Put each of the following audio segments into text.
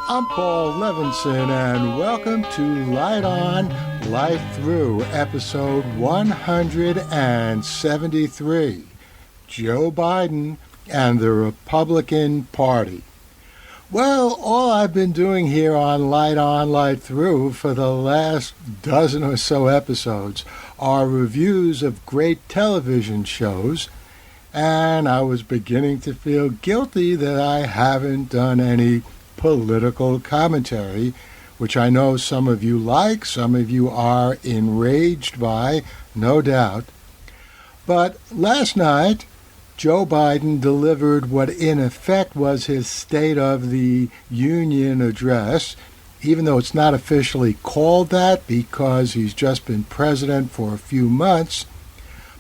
I'm Paul Levinson, and welcome to Light On, Light Through, episode 173, Joe Biden and the Republican Party. Well, all I've been doing here on, Light Through for the last dozen or so episodes are reviews of great television shows, and I was beginning to feel guilty that I haven't done any political commentary, which I know some of you like, some of you are enraged by, no doubt. But last night, Joe Biden delivered what in effect was his State of the Union address, even though it's not officially called that because he's just been president for a few months.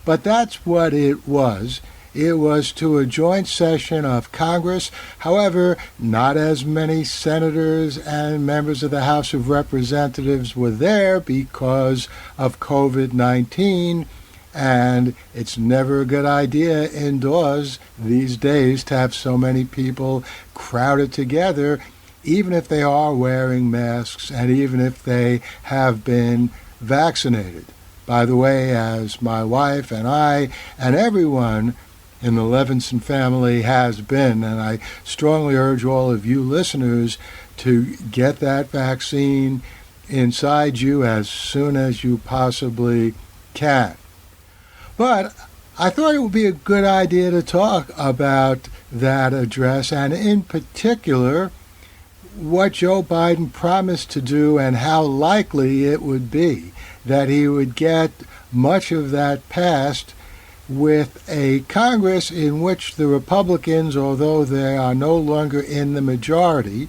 But that's what it was. It was to a joint session of Congress. However, not as many senators and members of the House of Representatives were there because of COVID-19, and it's never a good idea indoors these days to have so many people crowded together, even if they are wearing masks and even if they have been vaccinated. By the way, as my wife and I and everyone in the Levinson family has been, and I strongly urge all of you listeners to get that vaccine inside you as soon as you possibly can. But I thought it would be a good idea to talk about that address, and in particular, what Joe Biden promised to do and how likely it would be that he would get much of that passed with a Congress in which the Republicans, although they are no longer in the majority,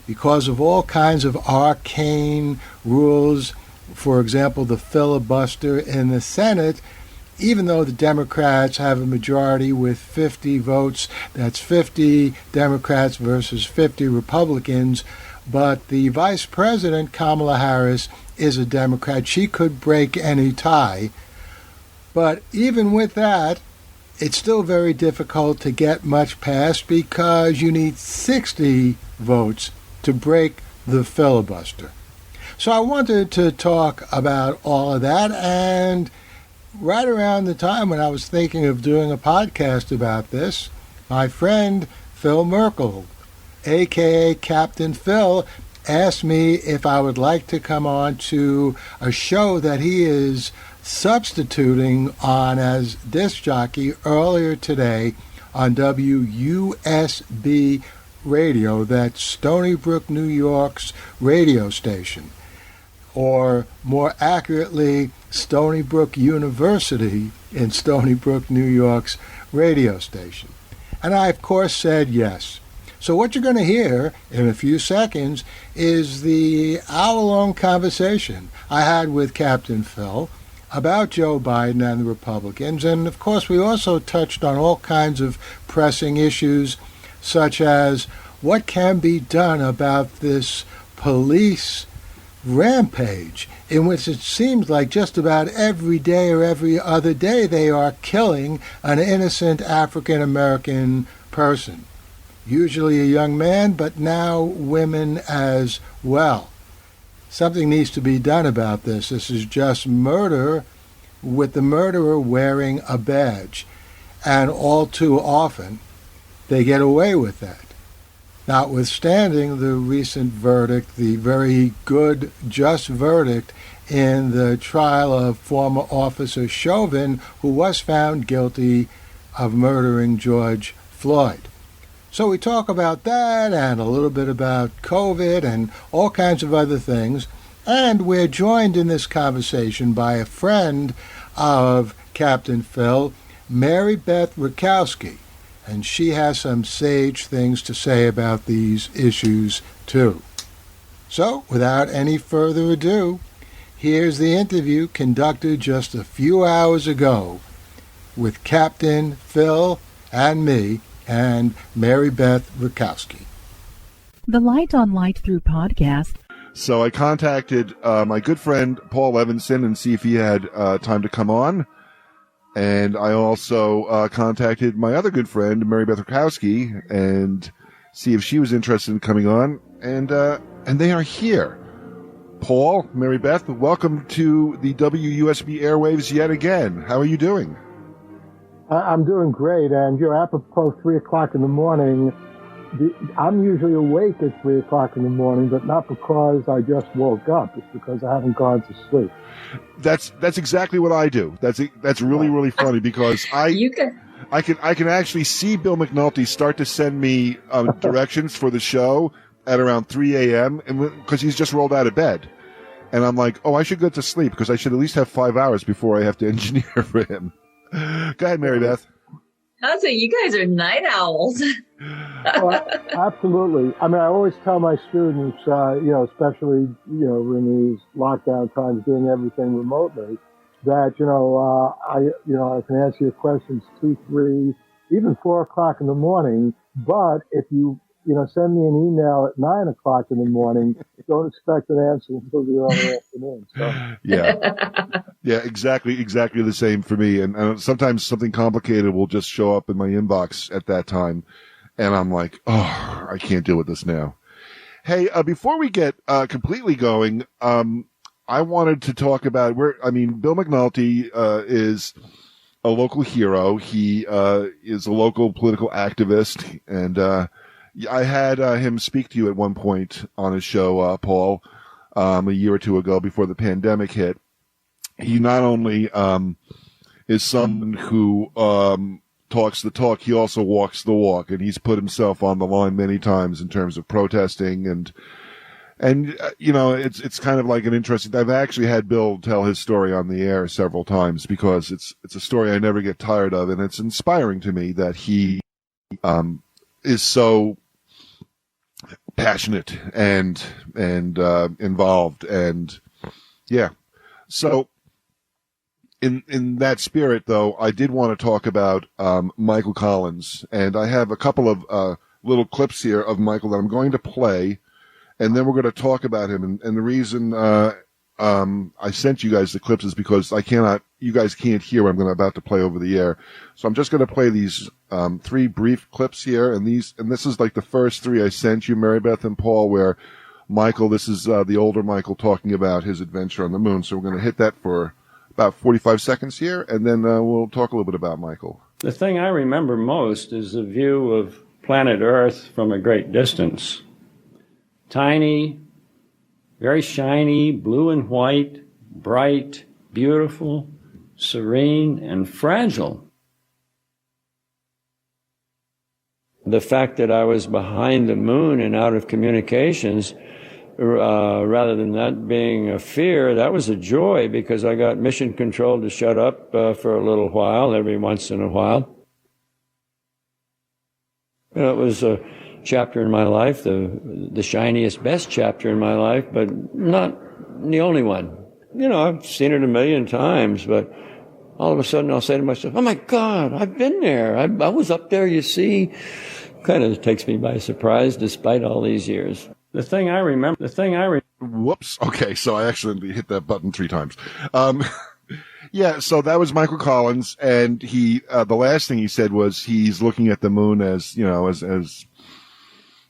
because of all kinds of arcane rules, for example, the filibuster in the Senate, even though the Democrats have a majority with 50 votes, that's 50 Democrats versus 50 Republicans, but the Vice President, Kamala Harris, is a Democrat. She could break any tie. But even with that, it's still very difficult to get much passed because you need 60 votes to break the filibuster. So I wanted to talk about all of that, and right around the time when I was thinking of doing a podcast about this, my friend Phil Merkel, a.k.a. Captain Phil, asked me if I would like to come on to a show that he is substituting on as disc jockey earlier today on WUSB Radio, that's Stony Brook, New York's radio station, or more accurately, Stony Brook University in Stony Brook, New York's radio station. And I, of course, said yes. So what you're going to hear in a few seconds is the hour-long conversation I had with Captain Phil about Joe Biden and the Republicans. And, of course, we also touched on all kinds of pressing issues, such as what can be done about this police rampage, in which it seems like just about every day or every other day they are killing an innocent African-American person, usually a young man, but now women as well. Something needs to be done about this. This is just murder with the murderer wearing a badge. And all too often, they get away with that. Notwithstanding the recent verdict, the very good, just verdict in the trial of former Officer Chauvin, who was found guilty of murdering George Floyd. So we talk about that and a little bit about COVID and all kinds of other things. And we're joined in this conversation by a friend of Captain Phil, MaryBeth Rikouski. And she has some sage things to say about these issues, too. So, without any further ado, here's the interview conducted just a few hours ago with Captain Phil and me and MaryBeth Rikouski. The Light on Light Through podcast. So I contacted my good friend Paul Levinson and see if he had time to come on. And I also contacted my other good friend, MaryBeth Rikouski, and see if she was interested in coming on. and they are here. Paul, MaryBeth, welcome to the WUSB airwaves yet again. How are you doing? I'm doing great, and apropos 3 o'clock in the morning. I'm usually awake at 3 o'clock in the morning, but not because I just woke up. It's because I haven't gone to sleep. That's exactly what I do. That's really, really funny because I can actually see Bill McNulty start to send me directions for the show at around 3 a.m. and because he's just rolled out of bed, and I'm like, oh, I should go to sleep because I should at least have 5 hours before I have to engineer for him. Go ahead, MaryBeth. So you guys are night owls. Well, absolutely. I mean, I always tell my students, especially, in these lockdown times, doing everything remotely, that, I can answer your questions 2, 3, even 4 o'clock in the morning. But if you, send me an email at 9 o'clock in the morning, don't expect an answer until the early afternoon. So. Yeah, exactly the same for me. And sometimes something complicated will just show up in my inbox at that time. And I'm like, oh, I can't deal with this now. Hey, before we get completely going, I wanted to talk about Bill McNulty is a local hero. He is a local political activist. And I had him speak to you at one point on his show, Paul, a year or two ago before the pandemic hit. He not only is someone who talks the talk, he also walks the walk, and he's put himself on the line many times in terms of protesting and it's kind of like an interesting. I've actually had Bill tell his story on the air several times because it's a story I never get tired of, and it's inspiring to me that he is so passionate and involved, and yeah. So in that spirit, though, I did want to talk about Michael Collins, and I have a couple of little clips here of Michael that I'm going to play, and then we're going to talk about him. And the reason I sent you guys the clips is because you guys can't hear what I'm about to play over the air. So I'm just going to play these 3 brief clips here, and this is like the first 3 I sent you, MaryBeth and Paul, where Michael, this is the older Michael talking about his adventure on the moon. So we're going to hit that for about 45 seconds here, and then we'll talk a little bit about Michael. The thing I remember most is the view of planet Earth from a great distance. Tiny, very shiny, blue and white, bright, beautiful, serene, and fragile. The fact that I was behind the moon and out of communications, rather than that being a fear, that was a joy because I got mission control to shut up for a little while, every once in a while. It was a chapter in my life, the shiniest, best chapter in my life, but not the only one. I've seen it a million times, but all of a sudden I'll say to myself, oh my God, I've been there. I was up there, you see. Kind of takes me by surprise despite all these years. Whoops. Okay, so I actually hit that button 3 times. Yeah, so that was Michael Collins, and he the last thing he said was he's looking at the moon as a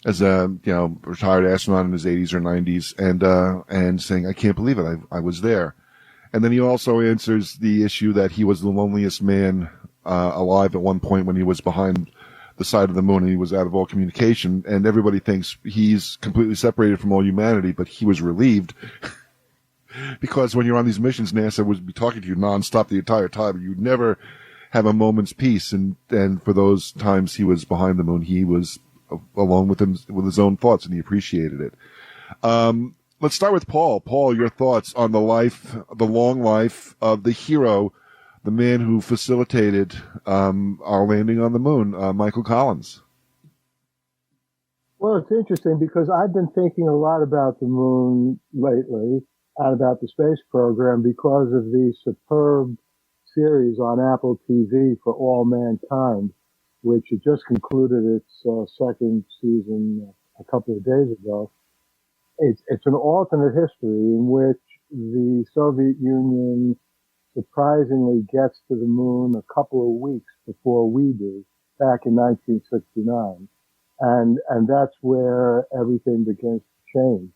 retired astronaut in his 80s or 90s, and saying, I can't believe it, I was there. And then he also answers the issue that he was the loneliest man alive at one point when he was behind the side of the moon and he was out of all communication, and everybody thinks he's completely separated from all humanity, but he was relieved because when you're on these missions, NASA would be talking to you nonstop the entire time. You'd never have a moment's peace, and for those times he was behind the moon, he was alone with his own thoughts, and he appreciated it. Let's start with Paul. Paul, your thoughts on the long life of the hero, the man who facilitated our landing on the moon, Michael Collins. Well, it's interesting because I've been thinking a lot about the moon lately and about the space program because of the superb series on Apple TV For All Mankind, which had just concluded its second season a couple of days ago. It's an alternate history in which the Soviet Union surprisingly gets to the moon a couple of weeks before we do, back in 1969. And that's where everything begins to change.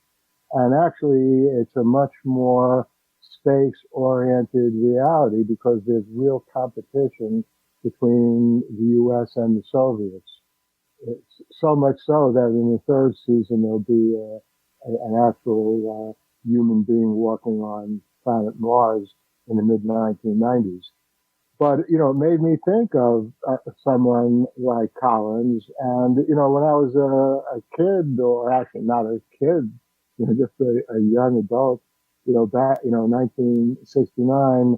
And actually, it's a much more space-oriented reality because there's real competition between the U.S. and the Soviets. It's so much so that in the third season there'll be an actual human being walking on planet Mars in the mid-1990s. But, it made me think of someone like Collins. And, when I was a kid, or actually not a kid, just a young adult, back, 1969,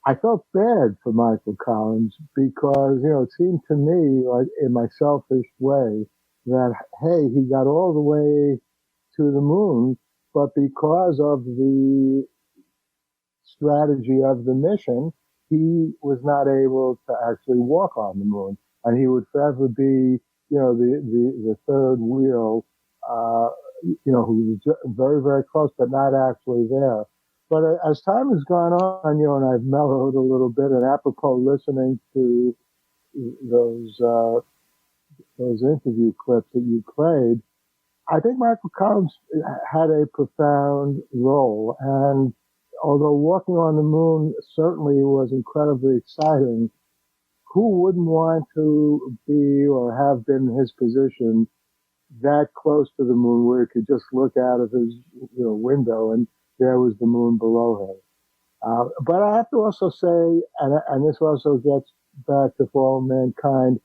I felt bad for Michael Collins because, it seemed to me, like in my selfish way, that, hey, he got all the way to the moon, but because of the strategy of the mission, he was not able to actually walk on the moon. And he would forever be, the third wheel, who was very, very close, but not actually there. But as time has gone on, and I've mellowed a little bit, and apropos listening to those interview clips that you played, I think Michael Collins had a profound role. And although walking on the moon certainly was incredibly exciting, who wouldn't want to be or have been in his position that close to the moon where he could just look out of his window and there was the moon below him. But I have to also say, and this also gets back to For All Mankind,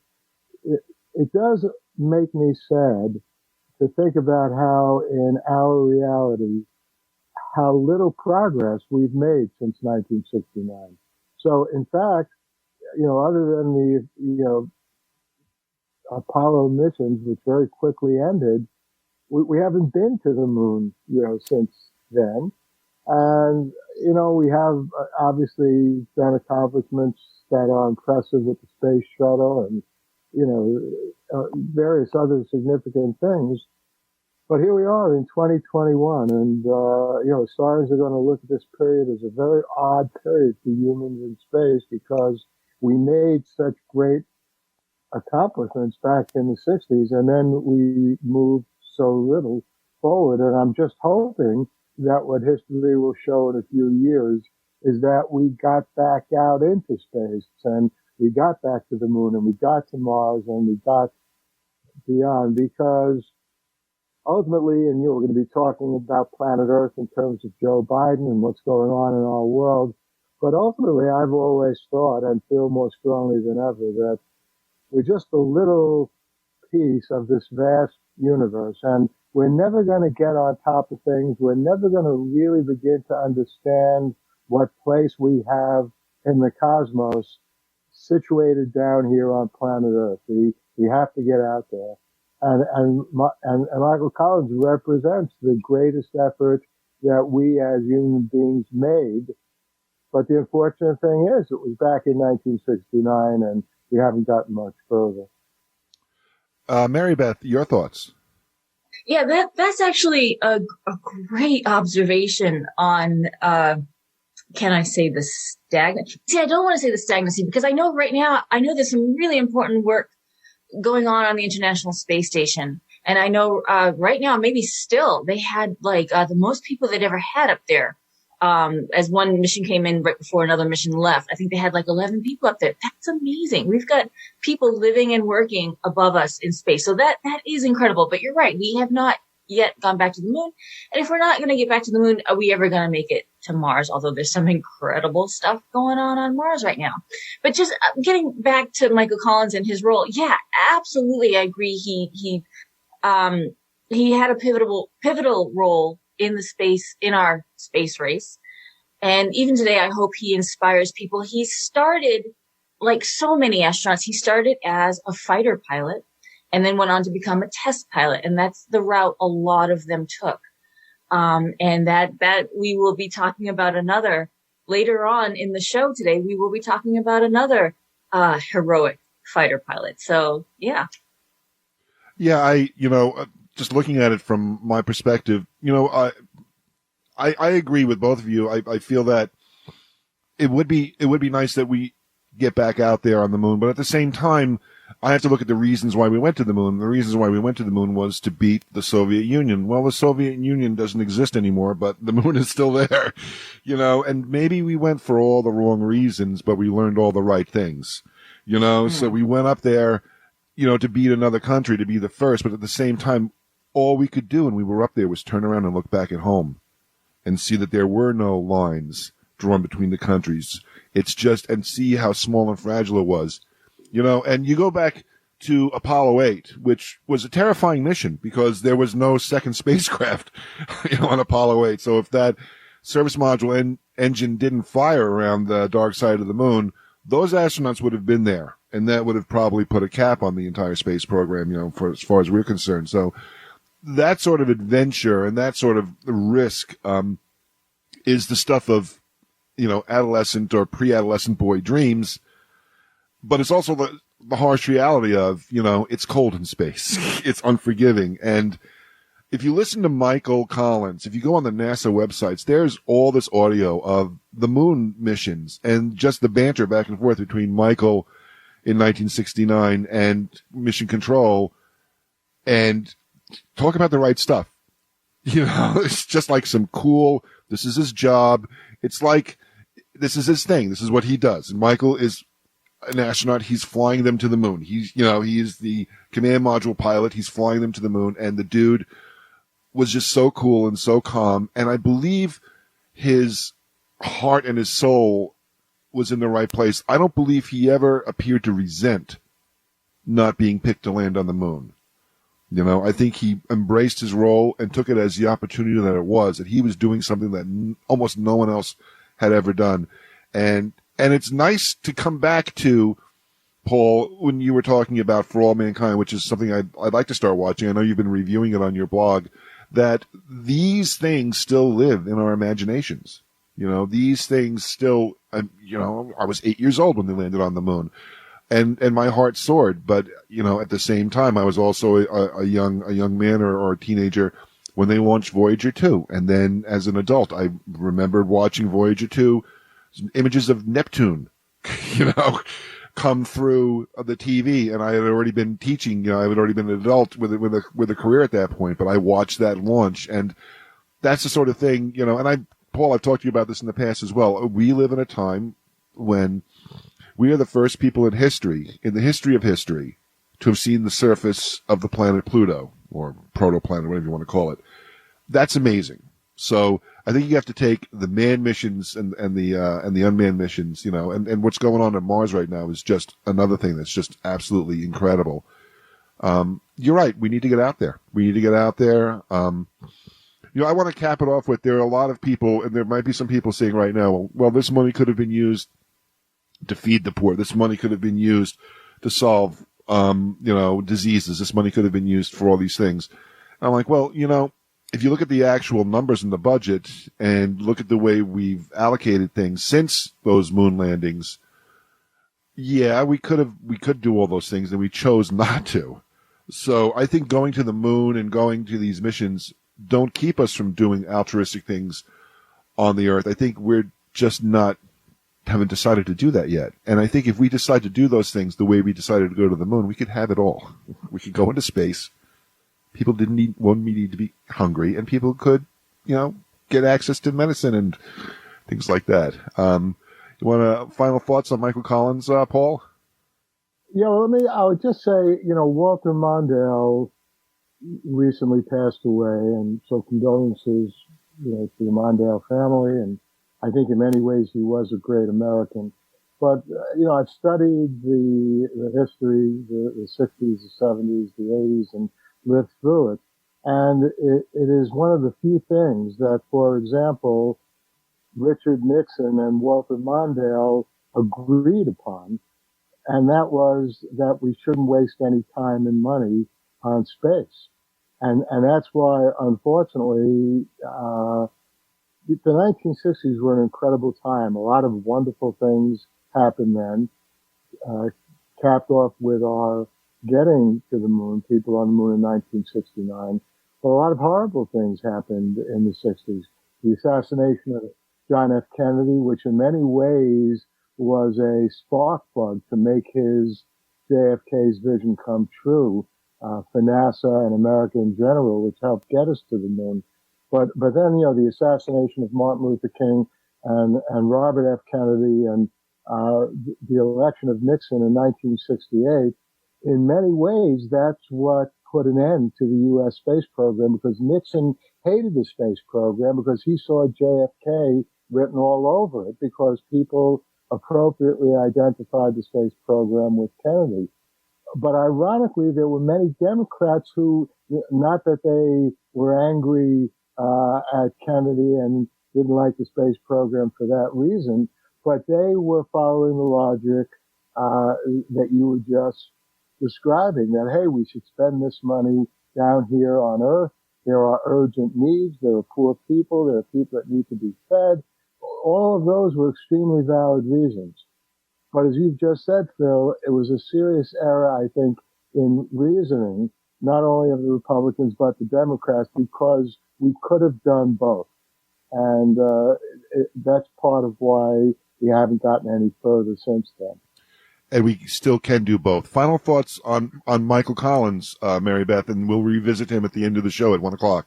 it does make me sad to think about how in our reality, how little progress we've made since 1969. So in fact, other than the, Apollo missions, which very quickly ended, we haven't been to the moon, since then. And, we have obviously done accomplishments that are impressive with the space shuttle and, various other significant things. But here we are in 2021, and, historians are going to look at this period as a very odd period for humans in space because we made such great accomplishments back in the 60s, and then we moved so little forward. And I'm just hoping that what history will show in a few years is that we got back out into space, and we got back to the moon, and we got to Mars, and we got beyond, because ultimately, and we're going to be talking about planet Earth in terms of Joe Biden and what's going on in our world, but ultimately I've always thought and feel more strongly than ever that we're just a little piece of this vast universe, and we're never going to get on top of things. We're never going to really begin to understand what place we have in the cosmos situated down here on planet Earth. We have to get out there. And Michael Collins represents the greatest effort that we as human beings made. But the unfortunate thing is, it was back in 1969, and we haven't gotten much further. MaryBeth, your thoughts? Yeah, that's actually a great observation on, can I say the stagnant? See, I don't want to say the stagnancy because I know right now, there's some really important work going on the International Space Station. And I know right now, maybe still, they had the most people they'd ever had up there. As one mission came in right before another mission left, I think they had 11 people up there. That's amazing. We've got people living and working above us in space. So that is incredible. But you're right. We have not yet gone back to the moon. And if we're not going to get back to the moon, are we ever going to make it to Mars? Although there's some incredible stuff going on Mars right now. But just getting back to Michael Collins and his role. Yeah, absolutely. I agree. He had a pivotal role in our space race. And even today, I hope he inspires people. He started, like so many astronauts, he started as a fighter pilot and then went on to become a test pilot. And that's the route a lot of them took. And that we will be talking about later on in the show today, we will be talking about another, heroic fighter pilot. So, yeah. Yeah, just looking at it from my perspective, I agree with both of you. I feel that it would be nice that we get back out there on the moon, but at the same time, I have to look at the reasons why we went to the moon. The reasons why we went to the moon was to beat the Soviet Union. Well, the Soviet Union doesn't exist anymore, but the moon is still there, and maybe we went for all the wrong reasons, but we learned all the right things, so we went up there, to beat another country, to be the first, but at the same time, all we could do when we were up there was turn around and look back at home and see that there were no lines drawn between the countries. It's just, and see how small and fragile it was. And you go back to Apollo 8, which was a terrifying mission because there was no second spacecraft, on Apollo 8. So if that service module engine didn't fire around the dark side of the moon, those astronauts would have been there. And that would have probably put a cap on the entire space program, for as far as we're concerned. So that sort of adventure and that sort of risk, is the stuff of, adolescent or pre-adolescent boy dreams. But it's also the harsh reality of, it's cold in space. It's unforgiving. And if you listen to Michael Collins, if you go on the NASA websites, there's all this audio of the moon missions and just the banter back and forth between Michael in 1969 and Mission Control, and talk about the right stuff. It's just like some cool, this is his job. It's like, this is his thing. This is what he does. And Michael is an astronaut. He's flying them to the moon. He is the command module pilot. He's flying them to the moon. And the dude was just so cool and so calm. And I believe his heart and his soul was in the right place. I don't believe he ever appeared to resent not being picked to land on the moon. I think he embraced his role and took it as the opportunity that it was, that he was doing something that almost no one else had ever done. And it's nice to come back to, Paul, when you were talking about For All Mankind, which is something I'd like to start watching. I know you've been reviewing it on your blog, that these things still live in our imaginations. These things still, I was 8 years old when they landed on the moon. And my heart soared, but, at the same time, I was also a young man or a teenager when they launched Voyager 2. And then as an adult, I remembered watching Voyager 2, images of Neptune, come through the TV. And I had already been teaching, I had already been an adult with a career at that point, but I watched that launch. And that's the sort of thing, and Paul, I've talked to you about this in the past as well. We live in a time when we are the first people in the history of history, to have seen the surface of the planet Pluto, or protoplanet, whatever you want to call it. That's amazing. So I think you have to take the manned missions and the unmanned missions, and what's going on Mars right now is just another thing that's just absolutely incredible. You're right. We need to get out there. I want to cap it off with, there are a lot of people, and there might be some people saying right now, well, this money could have been used to feed the poor. This money could have been used to solve, diseases. This money could have been used for all these things. And I'm like, well, if you look at the actual numbers in the budget and look at the way we've allocated things since those moon landings, yeah, we could do all those things, and we chose not to. So I think going to the moon and going to these missions don't keep us from doing altruistic things on the Earth. I think we're just haven't decided to do that yet. And I think if we decide to do those things the way we decided to go to the moon, we could have it all. We could go into space. People wouldn't need to be hungry, and people could, get access to medicine and things like that. You want final thoughts on Michael Collins, Paul? Yeah, I would just say, Walter Mondale recently passed away, and so condolences, to the Mondale family. And I think in many ways he was a great American. But, I've studied the history, the 60s, the 70s, the 80s, and lived through it. And it is one of the few things that, for example, Richard Nixon and Walter Mondale agreed upon, and that was that we shouldn't waste any time and money on space. And that's why, unfortunately, the 1960s were an incredible time. A lot of wonderful things happened then, capped off with our getting to the moon, people on the moon in 1969. But a lot of horrible things happened in the 60s. The assassination of John F. Kennedy, which in many ways was a spark plug to make his JFK's vision come true for NASA and America in general, which helped get us to the moon. But then, the assassination of Martin Luther King and Robert F. Kennedy and the election of Nixon in 1968, in many ways, that's what put an end to the U.S. space program, because Nixon hated the space program because he saw JFK written all over it, because people appropriately identified the space program with Kennedy. But ironically, there were many Democrats who, not that they were angry at Kennedy and didn't like the space program for that reason, but they were following the logic that you were just describing, that, hey, we should spend this money down here on Earth. There are urgent needs. There are poor people. There are people that need to be fed. All of those were extremely valid reasons. But as you've just said, Phil, it was a serious error, I think, in reasoning, not only of the Republicans, but the Democrats, because we could have done both. And that's part of why we haven't gotten any further since then. And we still can do both. Final thoughts on Michael Collins, MaryBeth, and we'll revisit him at the end of the show at 1:00.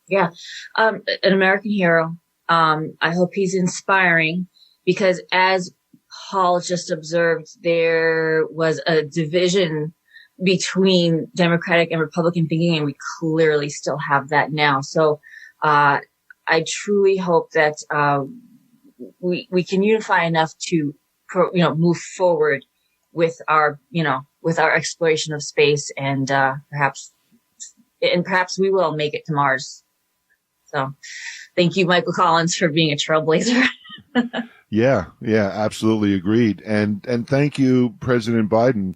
Yeah. An American hero. I hope he's inspiring, because as Paul just observed, there was a division between Democratic and Republican thinking, and we clearly still have that now. So I truly hope that we can unify enough to move forward with our exploration of space, and perhaps we will make it to Mars. So thank you, Michael Collins, for being a trailblazer. Yeah, absolutely agreed. And thank you, President Biden,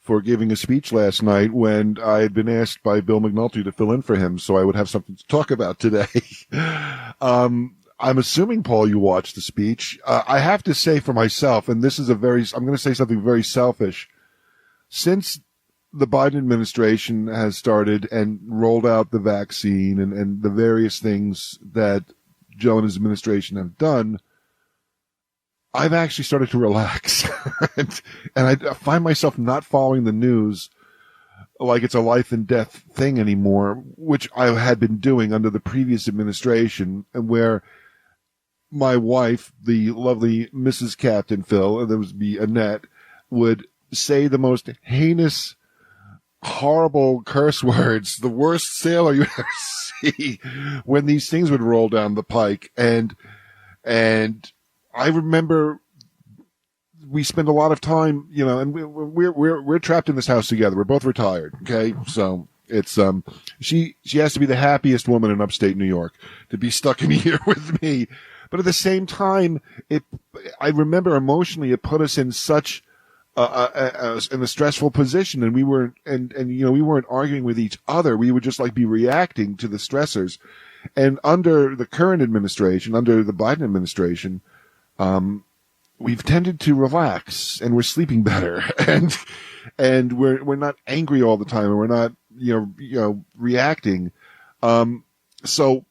for giving a speech last night when I had been asked by Bill McNulty to fill in for him, so I would have something to talk about today. I'm assuming, Paul, you watched the speech. I have to say for myself, and this is I'm going to say something very selfish. Since the Biden administration has started and rolled out the vaccine and the various things that Joe and his administration have done, I've actually started to relax. and I find myself not following the news like it's a life and death thing anymore, which I had been doing under the previous administration, and where my wife, the lovely Mrs. Captain Phil, and there would be Annette, would say the most heinous, horrible curse words, the worst sailor you ever see, when these things would roll down the pike. And I remember we spend a lot of time, and we're trapped in this house together. We're both retired. Okay. So it's, she has to be the happiest woman in upstate New York to be stuck in here with me. But at the same time, I remember emotionally it put us in such in a stressful position, and we weren't arguing with each other. We would just be reacting to the stressors. And under the current administration, under the Biden administration, we've tended to relax, and we're sleeping better, and we're not angry all the time, and we're not reacting. So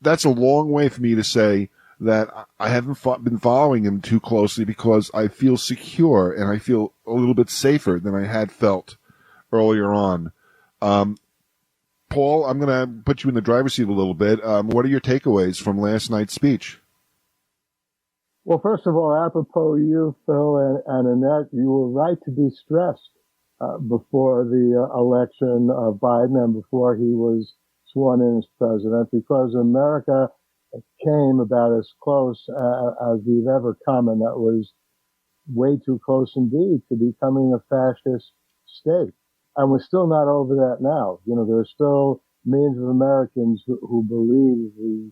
that's a long way for me to say that I haven't been following him too closely, because I feel secure and I feel a little bit safer than I had felt earlier on. Paul, I'm going to put you in the driver's seat a little bit. What are your takeaways from last night's speech? Well, first of all, apropos you, Phil, and Annette, you were right to be stressed before the election of Biden and before he was sworn in as president, because America came about as close as we've ever come, and that was way too close indeed to becoming a fascist state. And we're still not over that now. There are still millions of Americans who believe the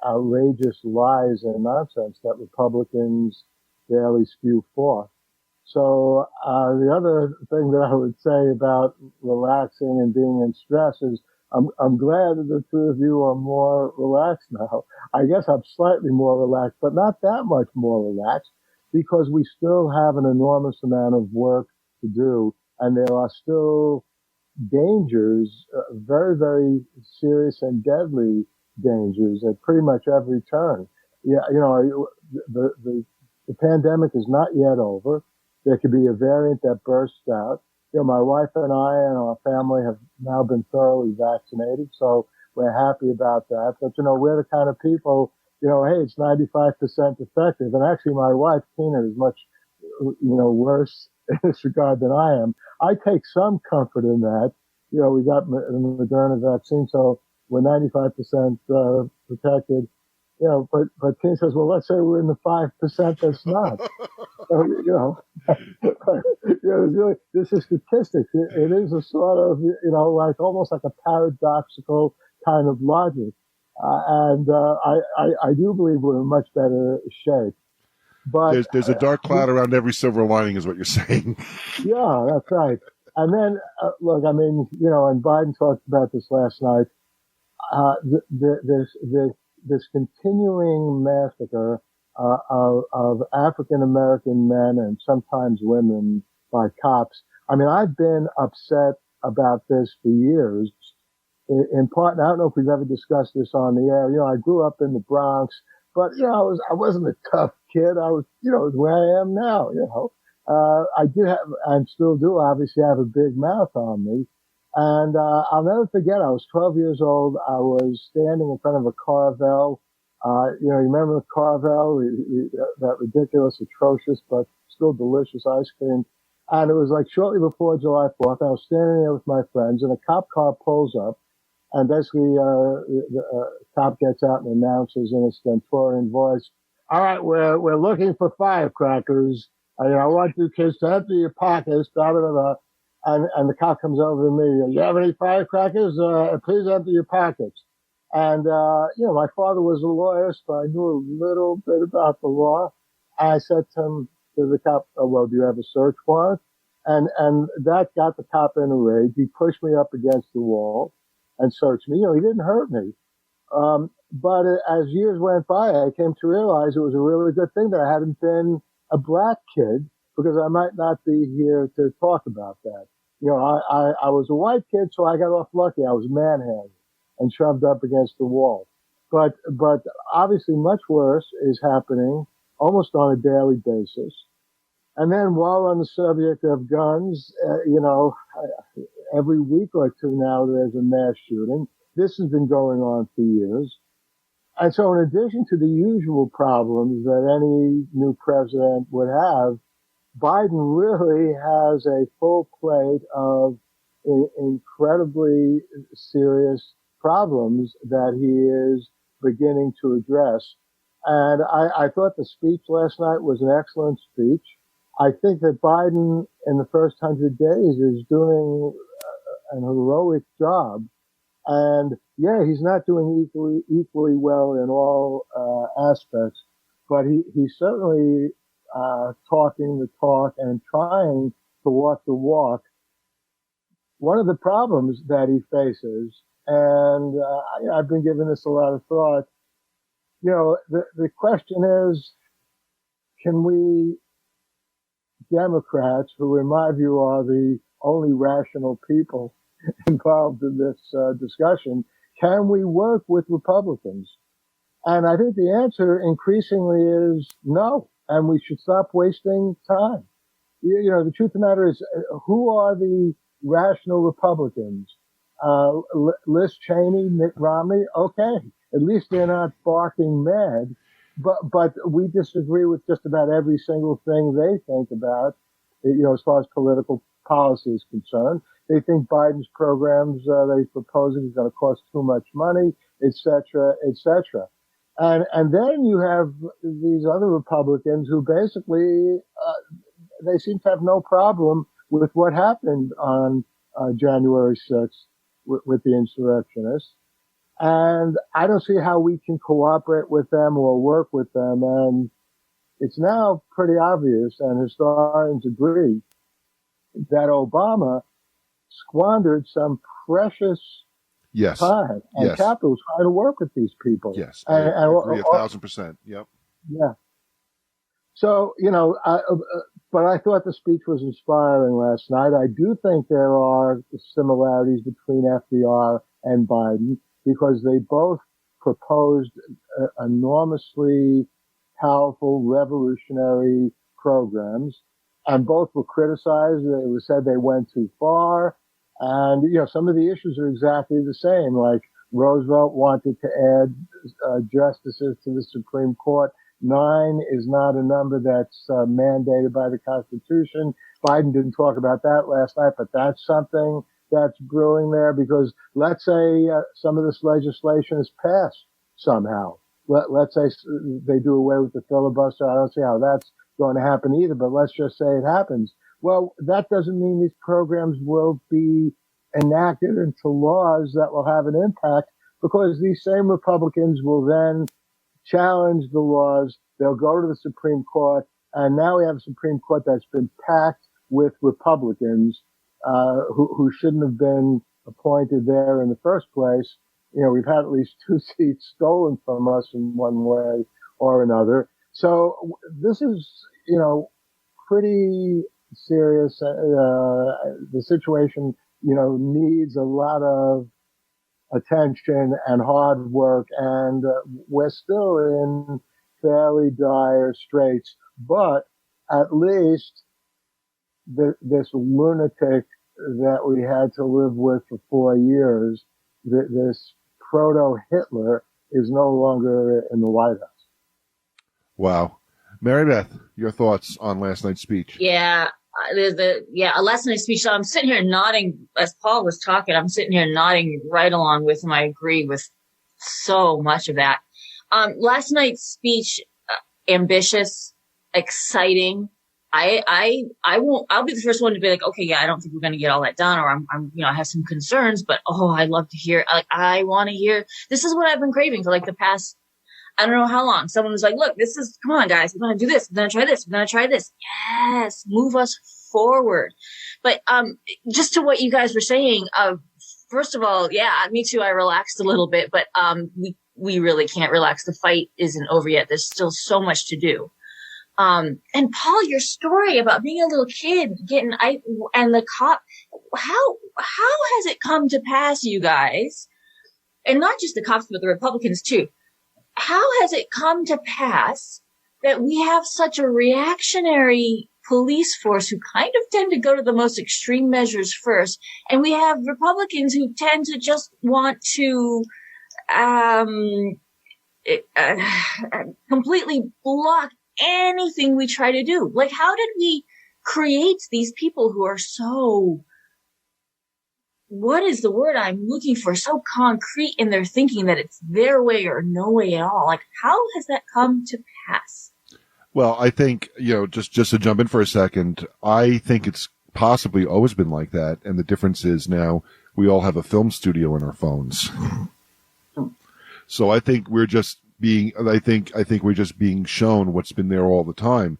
outrageous lies and nonsense that Republicans daily spew forth. So the other thing that I would say about relaxing and being in stress is I'm glad that the two of you are more relaxed now. I guess I'm slightly more relaxed, but not that much more relaxed, because we still have an enormous amount of work to do, and there are still dangers, very, very serious and deadly dangers at pretty much every turn. Yeah, the pandemic is not yet over. there could be a variant that bursts out. My wife and I and our family have now been thoroughly vaccinated, so we're happy about that. But, we're the kind of people, hey, it's 95% effective. And actually, my wife, Tina, is much, worse in this regard than I am. I take some comfort in that. We got the Moderna vaccine, so we're 95% protected. But Tina says, well, let's say we're in the 5% that's not. So, really, this is statistics. It is a sort of, like almost like a paradoxical kind of logic. I do believe we're in much better shape. But there's a dark cloud around every silver lining, is what you're saying. Yeah, that's right. And then, look, and Biden talked about this last night. This continuing massacre of African American men and sometimes women by cops. I've been upset about this for years. In part, and I don't know if we've ever discussed this on the air. I grew up in the Bronx, but I wasn't a tough kid. I was, where I am now. I did have, and still do, obviously have a big mouth on me. And I'll never forget. I was 12 years old. I was standing in front of a Carvel. You remember the Carvel, that ridiculous, atrocious, but still delicious ice cream. And it was like shortly before July 4th. I was standing there with my friends, and a cop car pulls up. And basically, the cop gets out and announces in a stentorian voice, all right, we're looking for firecrackers. I want you kids to empty your pockets, blah, blah, blah. And the cop comes over to me. You have any firecrackers? Please empty your pockets. And, my father was a lawyer, so I knew a little bit about the law. I said to the cop, oh, well, do you have a search warrant? And that got the cop in a rage. He pushed me up against the wall and searched me. He didn't hurt me. But as years went by, I came to realize it was a really good thing that I hadn't been a black kid, because I might not be here to talk about that. I was a white kid, so I got off lucky. I was manhandled and shoved up against the wall. But obviously much worse is happening almost on a daily basis. And then while on the subject of guns, every week or two now there's a mass shooting. This has been going on for years. And so in addition to the usual problems that any new president would have, Biden really has a full plate of incredibly serious problems that he is beginning to address. And I thought the speech last night was an excellent speech. I think that Biden in the first 100 days is doing an heroic job. And yeah, he's not doing equally well in all aspects, but he's certainly talking the talk and trying to walk the walk. One of the problems that he faces, and I've been giving this a lot of thought, the question is, can we Democrats, who in my view are the only rational people involved in this discussion, can we work with Republicans? And I think the answer increasingly is no, and we should stop wasting time. The truth of the matter is, who are the rational Republicans? Liz Cheney, Mitt Romney, okay, at least they're not barking mad, but we disagree with just about every single thing they think about, as far as political policy is concerned. They think Biden's programs that he's proposing is going to cost too much money, et cetera, et cetera. And then you have these other Republicans who basically, they seem to have no problem with what happened on January 6th with the insurrectionists. And I don't see how we can cooperate with them or work with them. And it's now pretty obvious, and historians agree, that Obama squandered some precious time and capital trying to work with these people. Yes, I agree 1,000%. Yep. Yeah. So, but I thought the speech was inspiring last night. I do think there are similarities between FDR and Biden, because they both proposed enormously powerful revolutionary programs. and both were criticized. It was said they went too far. And, some of the issues are exactly the same. Like Roosevelt wanted to add justices to the Supreme Court. 9 is not a number that's mandated by the Constitution. Biden didn't talk about that last night, but that's something that's brewing there, because let's say some of this legislation is passed somehow. Let's say they do away with the filibuster. I don't see how that's going to happen either, but let's just say it happens. Well, that doesn't mean these programs will be enacted into laws that will have an impact, because these same Republicans will then challenge the laws. They'll go to the Supreme Court, and now we have a Supreme Court that's been packed with Republicans who shouldn't have been appointed there in the first place. We've had at least 2 seats stolen from us in one way or another. So this is, pretty serious. The situation, needs a lot of attention and hard work, and we're still in fairly dire straits. But at least this lunatic that we had to live with for 4 years, this proto-Hitler, is no longer in the White House. Wow. MaryBeth, your thoughts on last night's speech? Yeah, last night's speech. So I'm sitting here nodding as Paul was talking. I'm sitting here nodding right along with him. I agree with so much of that. Last night's speech, ambitious, exciting. I'll be the first one to be like, okay, yeah, I don't think we're going to get all that done, or I have some concerns, but I love to hear, I want to hear, this is what I've been craving for like the past, I don't know how long. Someone was like, look, come on guys, we're going to do this. We're going to try this. We're going to try this. Yes. Move us forward. But, just to what you guys were saying, first of all, yeah, me too. I relaxed a little bit, but, we really can't relax. The fight isn't over yet. There's still so much to do. And Paul, your story about being a little kid and the cop, how has it come to pass, you guys? And not just the cops, but the Republicans too. How has it come to pass that we have such a reactionary police force who kind of tend to go to the most extreme measures first, and we have Republicans who tend to just want to completely block anything we try to do? Like, how did we create these people who are so, what is the word I'm looking for, so concrete in their thinking that it's their way or no way at all? Like, how has that come to pass? Well, I think, just to jump in for a second, I think it's possibly always been like that. And the difference is now we all have a film studio in our phones. So I think we're just I think we're just being shown what's been there all the time.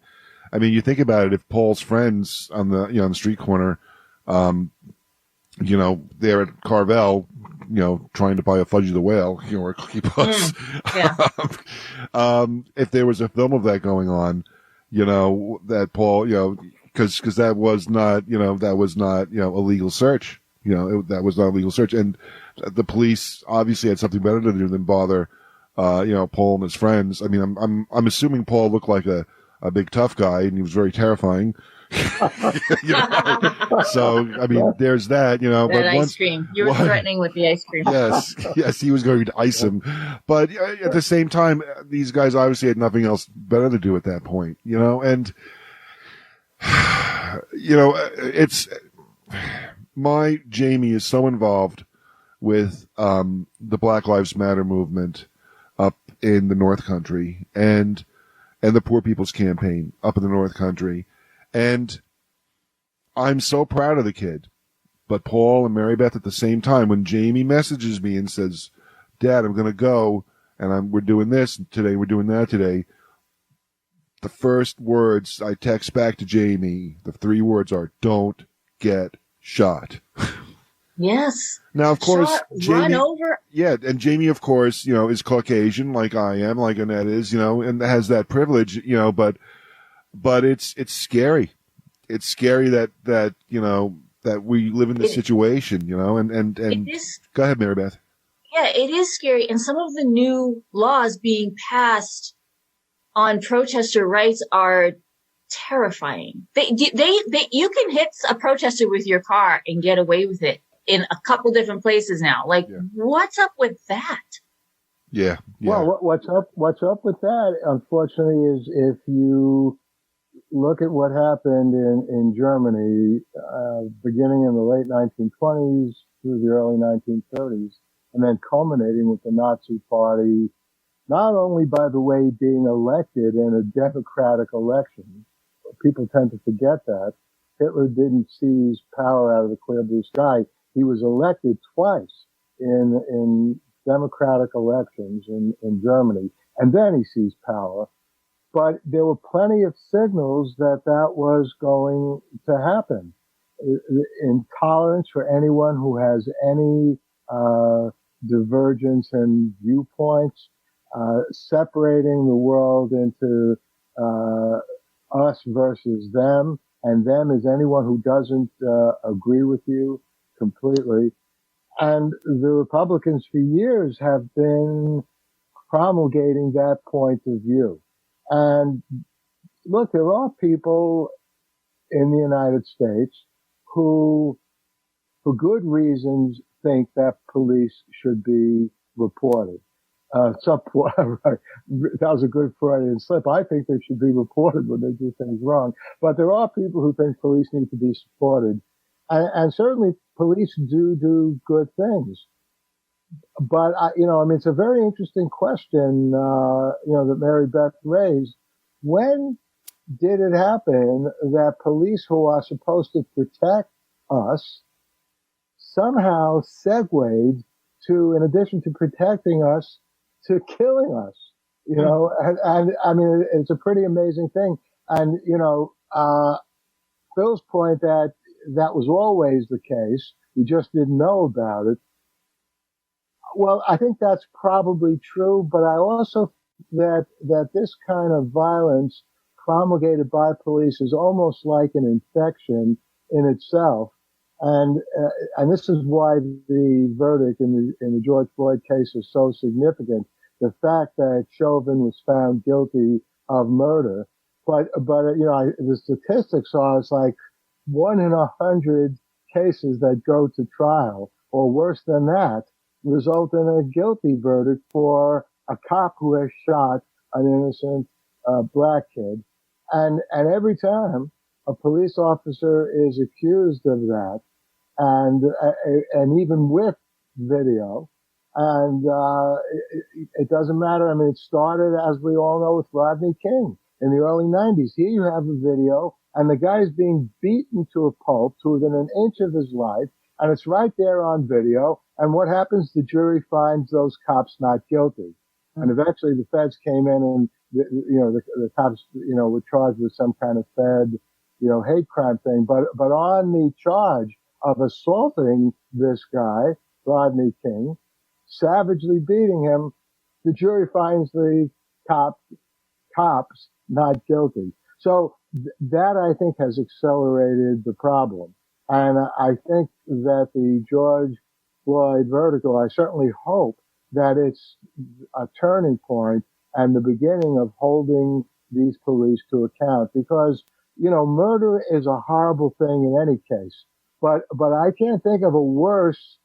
I mean, you think about it, if Paul's friends on the, on the street corner, they're at Carvel, trying to buy a Fudgy the Whale, or a Cookie Puss. Yeah. If there was a film of that going on, that Paul, cause that was not, a legal search, that was not a legal search. And the police obviously had something better to do than bother, Paul and his friends. I mean, I'm assuming Paul looked like a big tough guy, and he was very terrifying. So, I mean, there's that, That but ice cream. You were threatening with the ice cream. Yes, he was going to ice him. But at the same time, these guys obviously had nothing else better to do at that point, and, it's, my Jamie is so involved with, the Black Lives Matter movement up in the North Country and the Poor People's Campaign up in the North Country. And I'm so proud of the kid. But Paul and MaryBeth, at the same time, when Jamie messages me and says, Dad, I'm going to go, and we're doing this today, we're doing that today, the first words I text back to Jamie, the 3 words are, don't get shot. Yes. Now, of course, Jamie, run over. Yeah, and Jamie, of course, is Caucasian, like I am, like Annette is, and has that privilege, but it's scary. It's scary that we live in this situation, and it is, go ahead, MaryBeth. Yeah, it is scary. And some of the new laws being passed on protester rights are terrifying. You can hit a protester with your car and get away with it in a couple different places now. Like, what's up with that? Yeah. Well, what's up with that, unfortunately, is if you look at what happened in Germany, beginning in the late 1920s through the early 1930s, and then culminating with the Nazi Party, not only, by the way, being elected in a democratic election. People tend to forget that. Hitler didn't seize power out of the clear blue sky. He was elected twice in democratic elections in Germany, and then he seized power. But there were plenty of signals that was going to happen. Intolerance for anyone who has any divergence in viewpoints, separating the world into us versus them, and them is anyone who doesn't agree with you completely. And the Republicans for years have been promulgating that point of view. And look, there are people in the United States who, for good reasons, think that police should be reported. Right. That was a good Freudian slip. I think they should be reported when they do things wrong. But there are people who think police need to be supported. And certainly police do good things. But, it's a very interesting question, that MaryBeth raised. When did it happen that police who are supposed to protect us somehow segued to, in addition to protecting us, to killing us? And I mean, it's a pretty amazing thing. And, Phil's point that was always the case. We just didn't know about it. Well, I think that's probably true, but I also think that this kind of violence promulgated by police is almost like an infection in itself. And this is why the verdict in the George Floyd case is so significant. The fact that Chauvin was found guilty of murder, but the statistics are, it's like 1 in 100 cases that go to trial, or worse than that, result in a guilty verdict for a cop who has shot an innocent black kid. And every time a police officer is accused of that, and even with video, and it doesn't matter. I mean, it started, as we all know, with Rodney King in the early 90s. Here you have a video, and the guy is being beaten to a pulp to within an inch of his life, and it's right there on video. And what happens? The jury finds those cops not guilty. And eventually the feds came in and, the cops, were charged with some kind of Fed, hate crime thing. But on the charge of assaulting this guy, Rodney King, savagely beating him, the jury finds the cops not guilty. So that, I think, has accelerated the problem. And I think that the George Floyd verdict, I certainly hope that it's a turning point and the beginning of holding these police to account, because, murder is a horrible thing in any case. But I can't think of a worse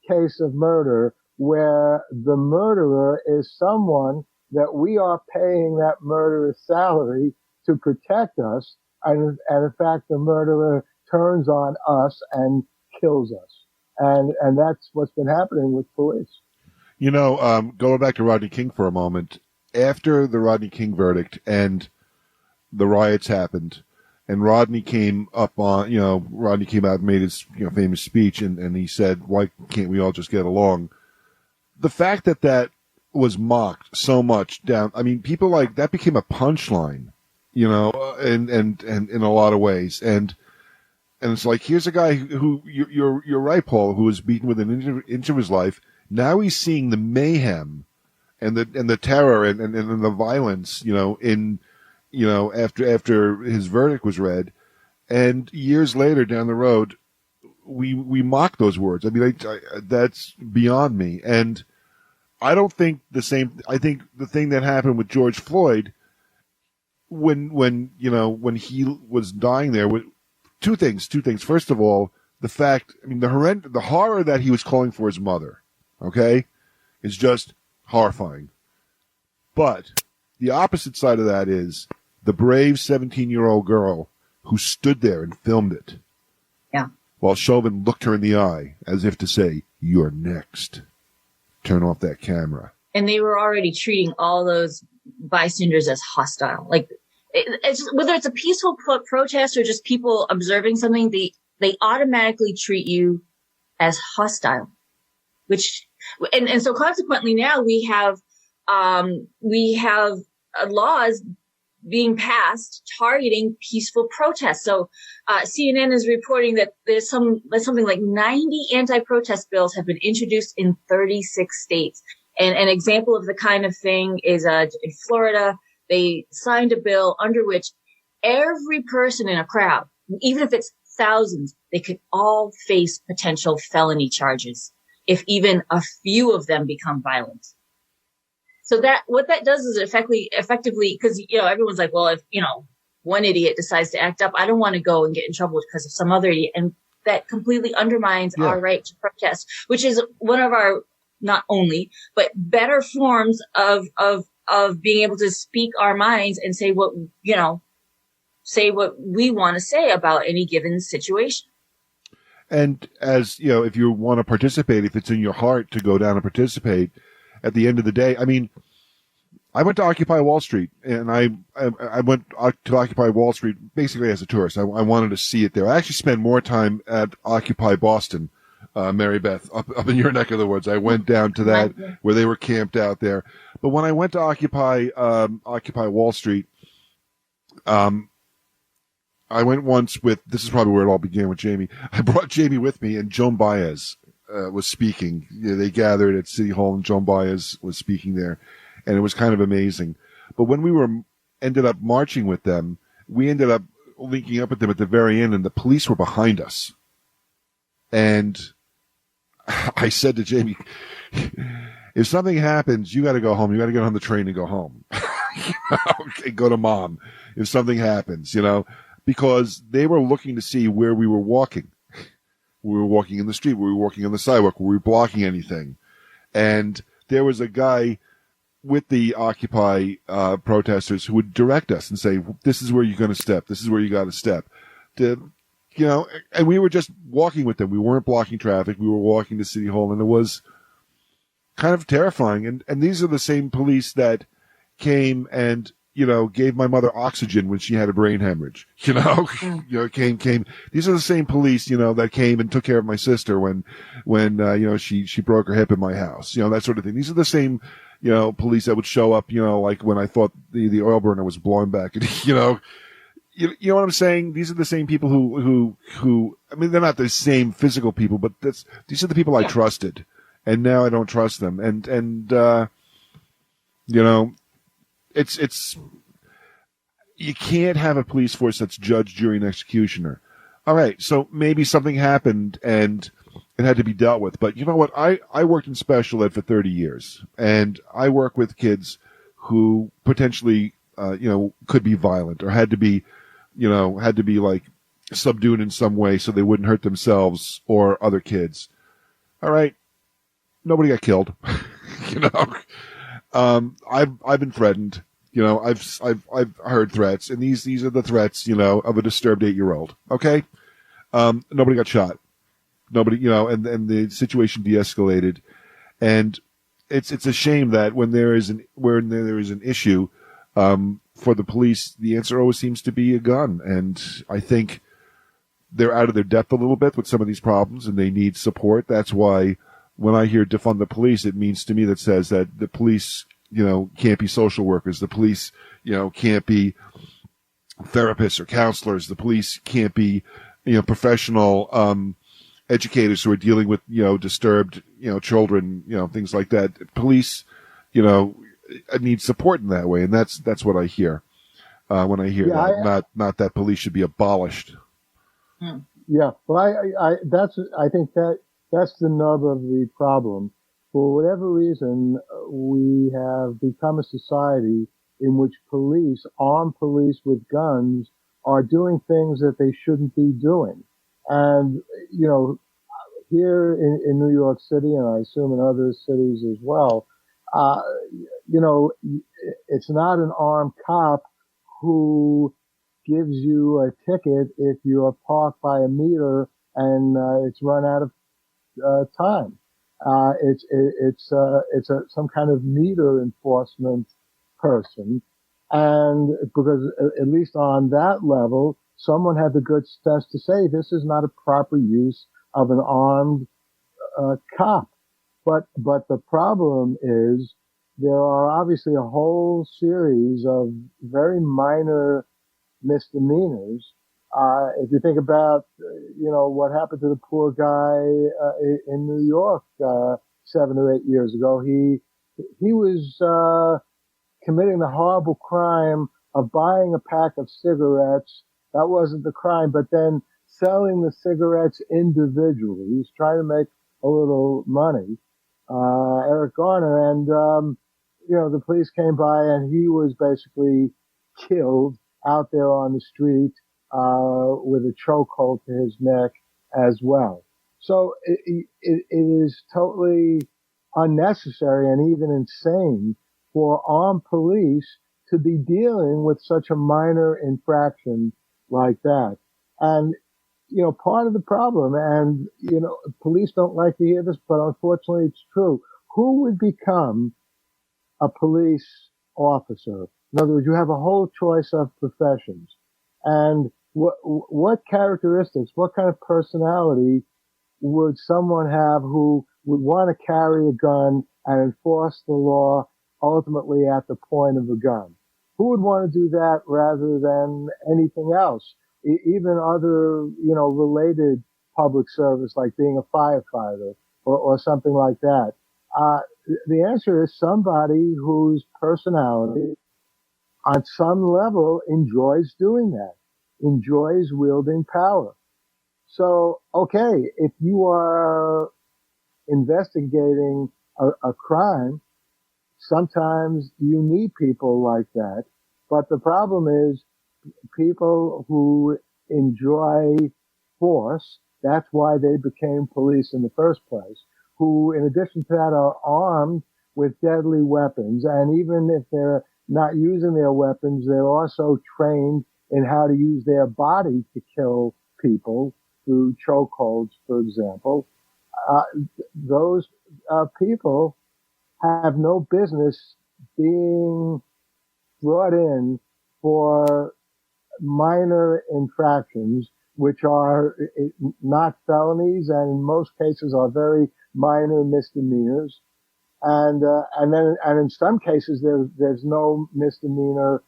case of murder where the murderer is someone that we are paying that murderer's salary to protect us. And in fact, the murderer turns on us and kills us. And that's what's been happening with police. Going back to Rodney King for a moment, after the Rodney King verdict and the riots happened, and Rodney came out and made his, famous speech, and he said, why can't we all just get along? The fact that was mocked so much down, I mean, people like, that became a punchline, and in a lot of ways. And it's like, here's a guy who you're right, Paul, who was beaten within an inch of his life. Now he's seeing the mayhem and the terror and the violence, after his verdict was read. And years later down the road, we mock those words. I mean, that's beyond me. And I don't think the same. I think the thing that happened with George Floyd, when he was dying there, two things. First of all, the fact, I mean, the horror that he was calling for his mother, okay, is just horrifying. But the opposite side of that is the brave 17-year-old girl who stood there and filmed it. Yeah. While Chauvin looked her in the eye as if to say, "You're next. Turn off that camera." And they were already treating all those bystanders as hostile. Like, whether it's a peaceful protest or just people observing something, they automatically treat you as hostile. And so consequently now we have laws being passed targeting peaceful protests. So CNN is reporting that there's something like 90 anti-protest bills have been introduced in 36 states. And an example of the kind of thing is in Florida, they signed a bill under which every person in a crowd, even if it's thousands, they could all face potential felony charges if even a few of them become violent. So what that does is effectively, because, everyone's like, well, if, one idiot decides to act up, I don't want to go and get in trouble because of some other idiot. And that completely undermines our right to protest, which is one of our, not only, but better forms of being able to speak our minds and say what we want to say about any given situation. And as, if you want to participate, if it's in your heart to go down and participate, at the end of the day, I mean, I went to Occupy Wall Street, and I went to Occupy Wall Street basically as a tourist. I wanted to see it there. I actually spent more time at Occupy Boston, MaryBeth, up in your neck of the woods. I went down to that where they were camped out there. But when I went to Occupy Wall Street, I went once with, this is probably where it all began with Jamie. I brought Jamie with me, and Joan Baez was speaking. They gathered at City Hall, and Joan Baez was speaking there, and it was kind of amazing. But when we ended up marching with them, we ended up linking up with them at the very end, and the police were behind us. And I said to Jamie, if something happens, you got to go home. You got to get on the train and go home. Go to mom if something happens, because they were looking to see where we were walking. We were walking in the street. We were walking on the sidewalk. Were we blocking anything? And there was a guy with the Occupy protesters who would direct us and say, "This is where you're going to step. This is where you got to step." And we were just walking with them. We weren't blocking traffic. We were walking to City Hall, and it was kind of terrifying. And these are the same police that came and gave my mother oxygen when she had a brain hemorrhage. Came. These are the same police, that came and took care of my sister when she broke her hip in my house. That sort of thing. These are the same, police that would show up, like when I thought the oil burner was blowing back. You know what I'm saying? These are the same people who. I mean, they're not the same physical people, but these are the people I trusted, and now I don't trust them. And It's you can't have a police force that's judge, jury, and executioner. All right, so maybe something happened and it had to be dealt with. But you know what? I worked in special ed for 30 years, and I work with kids who potentially, could be violent or had to be like subdued in some way so they wouldn't hurt themselves or other kids. All right, nobody got killed. I've been threatened. I've heard threats, and these are the threats, of a disturbed 8-year-old. Okay, nobody got shot. Nobody, and the situation de-escalated, and it's a shame that when there is an issue, for the police, the answer always seems to be a gun, and I think they're out of their depth a little bit with some of these problems, and they need support. That's why when I hear defund the police, it means to me that says that the police, can't be social workers. The police, can't be therapists or counselors. The police can't be, professional, educators who are dealing with, disturbed, children, things like that. Police, need support in that way. And that's what I hear, when I hear that, not that police should be abolished. Yeah. Well, I think that's the nub of the problem. For whatever reason, we have become a society in which armed police with guns, are doing things that they shouldn't be doing. And, here in New York City, and I assume in other cities as well, uh, it's not an armed cop who gives you a ticket if you're parked by a meter and it's run out of time. It's some kind of meter enforcement person, and because at least on that level, someone had the good sense to say this is not a proper use of an armed cop. But the problem is there are obviously a whole series of very minor misdemeanors. If you think about, what happened to the poor guy in New York 7 or 8 years ago, he was committing the horrible crime of buying a pack of cigarettes. That wasn't the crime, but then selling the cigarettes individually. He was trying to make a little money, Eric Garner, and the police came by and he was basically killed out there on the street with a chokehold to his neck as well. So it is totally unnecessary and even insane for armed police to be dealing with such a minor infraction like that. And, part of the problem, and, police don't like to hear this, but unfortunately it's true. Who would become a police officer? In other words, you have a whole choice of professions. And what characteristics, what kind of personality would someone have who would want to carry a gun and enforce the law ultimately at the point of a gun? Who would want to do that rather than anything else? Even other, related public service like being a firefighter or something like that. The answer is somebody whose personality on some level enjoys doing that, enjoys wielding power. So, okay, if you are investigating a crime, sometimes you need people like that. But the problem is people who enjoy force, that's why they became police in the first place, who in addition to that are armed with deadly weapons. And even if they're not using their weapons, they're also trained in how to use their body to kill people through chokeholds, for example. Those people have no business being brought in for minor infractions, which are not felonies and in most cases are very minor misdemeanors. And in some cases there's no misdemeanor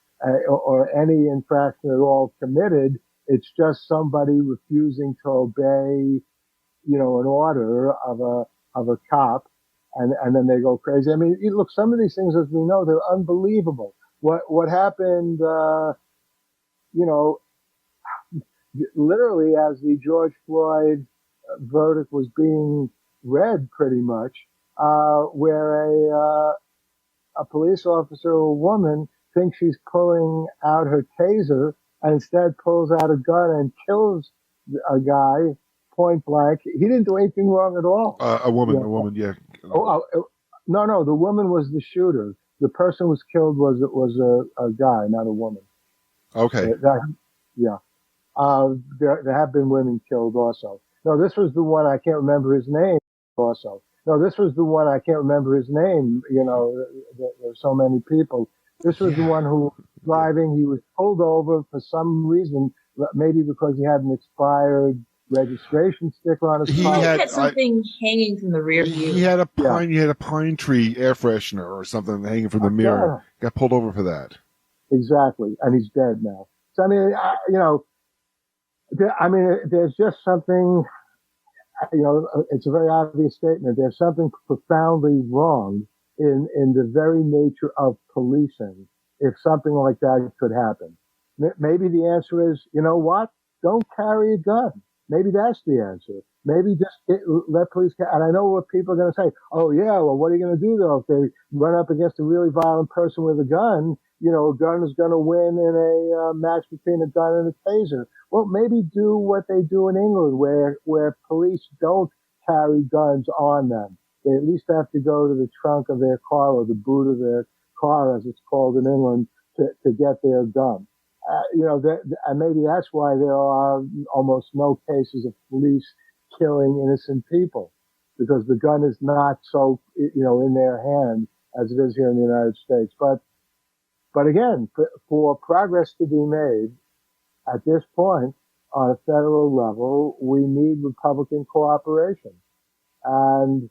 or any infraction at all committed. It's just somebody refusing to obey, an order of a cop, and then they go crazy. I mean, look, some of these things, as we know, they're unbelievable. What happened, literally as the George Floyd verdict was being read, pretty much, where a police officer or a woman thinks she's pulling out her taser and instead pulls out a gun and kills a guy point blank. He didn't do anything wrong at all. A woman, yeah. No, the woman was the shooter. The person who was killed was a guy, not a woman. Okay. Yeah. There have been women killed also. No, this was the one, I can't remember his name also. No, this was the one, I can't remember his name. There's so many people. This was the one who was driving. He was pulled over for some reason, maybe because he had an expired registration sticker on his car. He had something hanging from the rear view. He had a pine tree air freshener or something hanging from the mirror. Yeah. Got pulled over for that. Exactly, and he's dead now. So there's just something. It's a very obvious statement. There's something profoundly wrong in the very nature of policing if something like that could happen. Maybe the answer is, you know what? Don't carry a gun. Maybe that's the answer. Maybe just let police and I know what people are going to say. Oh, yeah, well, what are you going to do, though, if they run up against a really violent person with a gun? a gun is going to win in a match between a gun and a taser. Well, maybe do what they do in England, where police don't carry guns on them. They at least have to go to the trunk of their car or the boot of their car, as it's called in England, to get their gun. And maybe that's why there are almost no cases of police killing innocent people, because the gun is not so, in their hand as it is here in the United States. But again, for progress to be made at this point on a federal level, we need Republican cooperation. And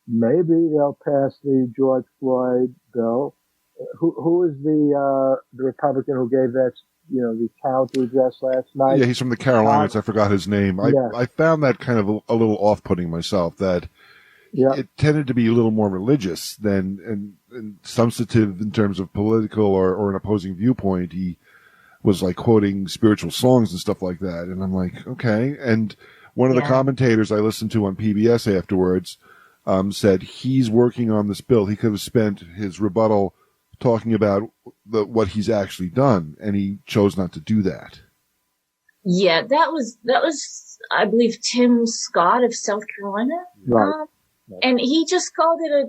maybe they'll pass the George Floyd bill. Who is the Republican who gave that, the county address last night? Yeah, he's from the Carolinas. I forgot his name. Yes. I found that kind of a little off-putting myself, that it tended to be a little more religious than and substantive in terms of political or an opposing viewpoint. He was like quoting spiritual songs and stuff like that. And I'm like, okay. And one of the commentators I listened to on PBS afterwards said he's working on this bill. He could have spent his rebuttal talking about what he's actually done, and he chose not to do that. Yeah, that was, I believe, Tim Scott of South Carolina. Right. And he just called it a,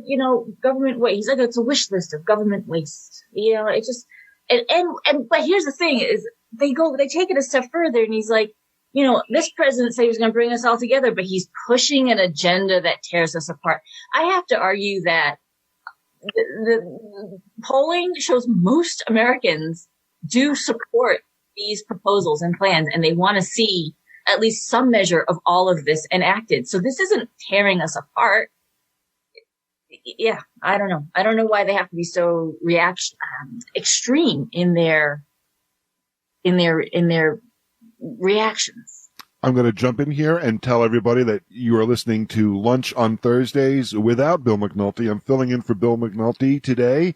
government waste. He's like, it's a wish list of government waste. It just, but here's the thing is they take it a step further, and he's like, this president said he was going to bring us all together, but he's pushing an agenda that tears us apart. I have to argue that the polling shows most Americans do support these proposals and plans, and they want to see at least some measure of all of this enacted. So this isn't tearing us apart. Yeah, I don't know. I don't know why they have to be so extreme in their reactions. I'm going to jump in here and tell everybody that you are listening to Lunch on Thursdays without Bill McNulty. I'm filling in for Bill McNulty today.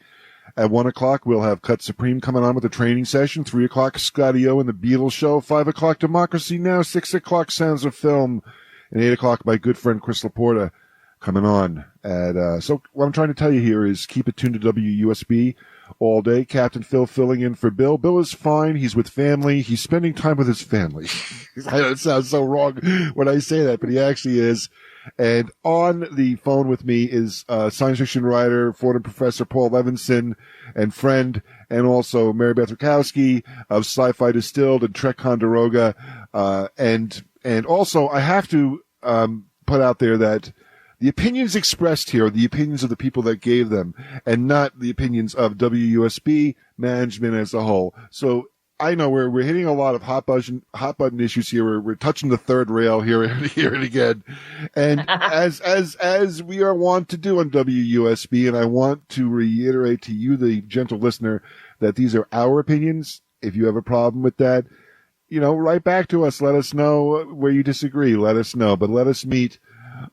At 1 o'clock, we'll have Cut Supreme coming on with a training session. 3 o'clock, Scotty O and the Beatles Show. 5 o'clock, Democracy Now! 6 o'clock, Sounds of Film. And 8 o'clock, my good friend Chris Laporta coming on. So what I'm trying to tell you here is keep it tuned to WUSB all day. Captain Phil filling in for Bill. Bill is fine. He's with family. He's spending time with his family. I know it sounds so wrong when I say that, but he actually is. And on the phone with me is science fiction writer, Fordham professor Paul Levinson, and friend, and also MaryBeth Rikouski of Sci-Fi Distilled and Trek Condoroga. And also I have to put out there that the opinions expressed here are the opinions of the people that gave them, and not the opinions of WUSB management as a whole. So I know we're hitting a lot of hot button issues here. We're touching the third rail here and again, and as we are wont to do on WUSB. And I want to reiterate to you, the gentle listener, that these are our opinions. If you have a problem with that, write back to us. Let us know where you disagree. Let us know, but let us meet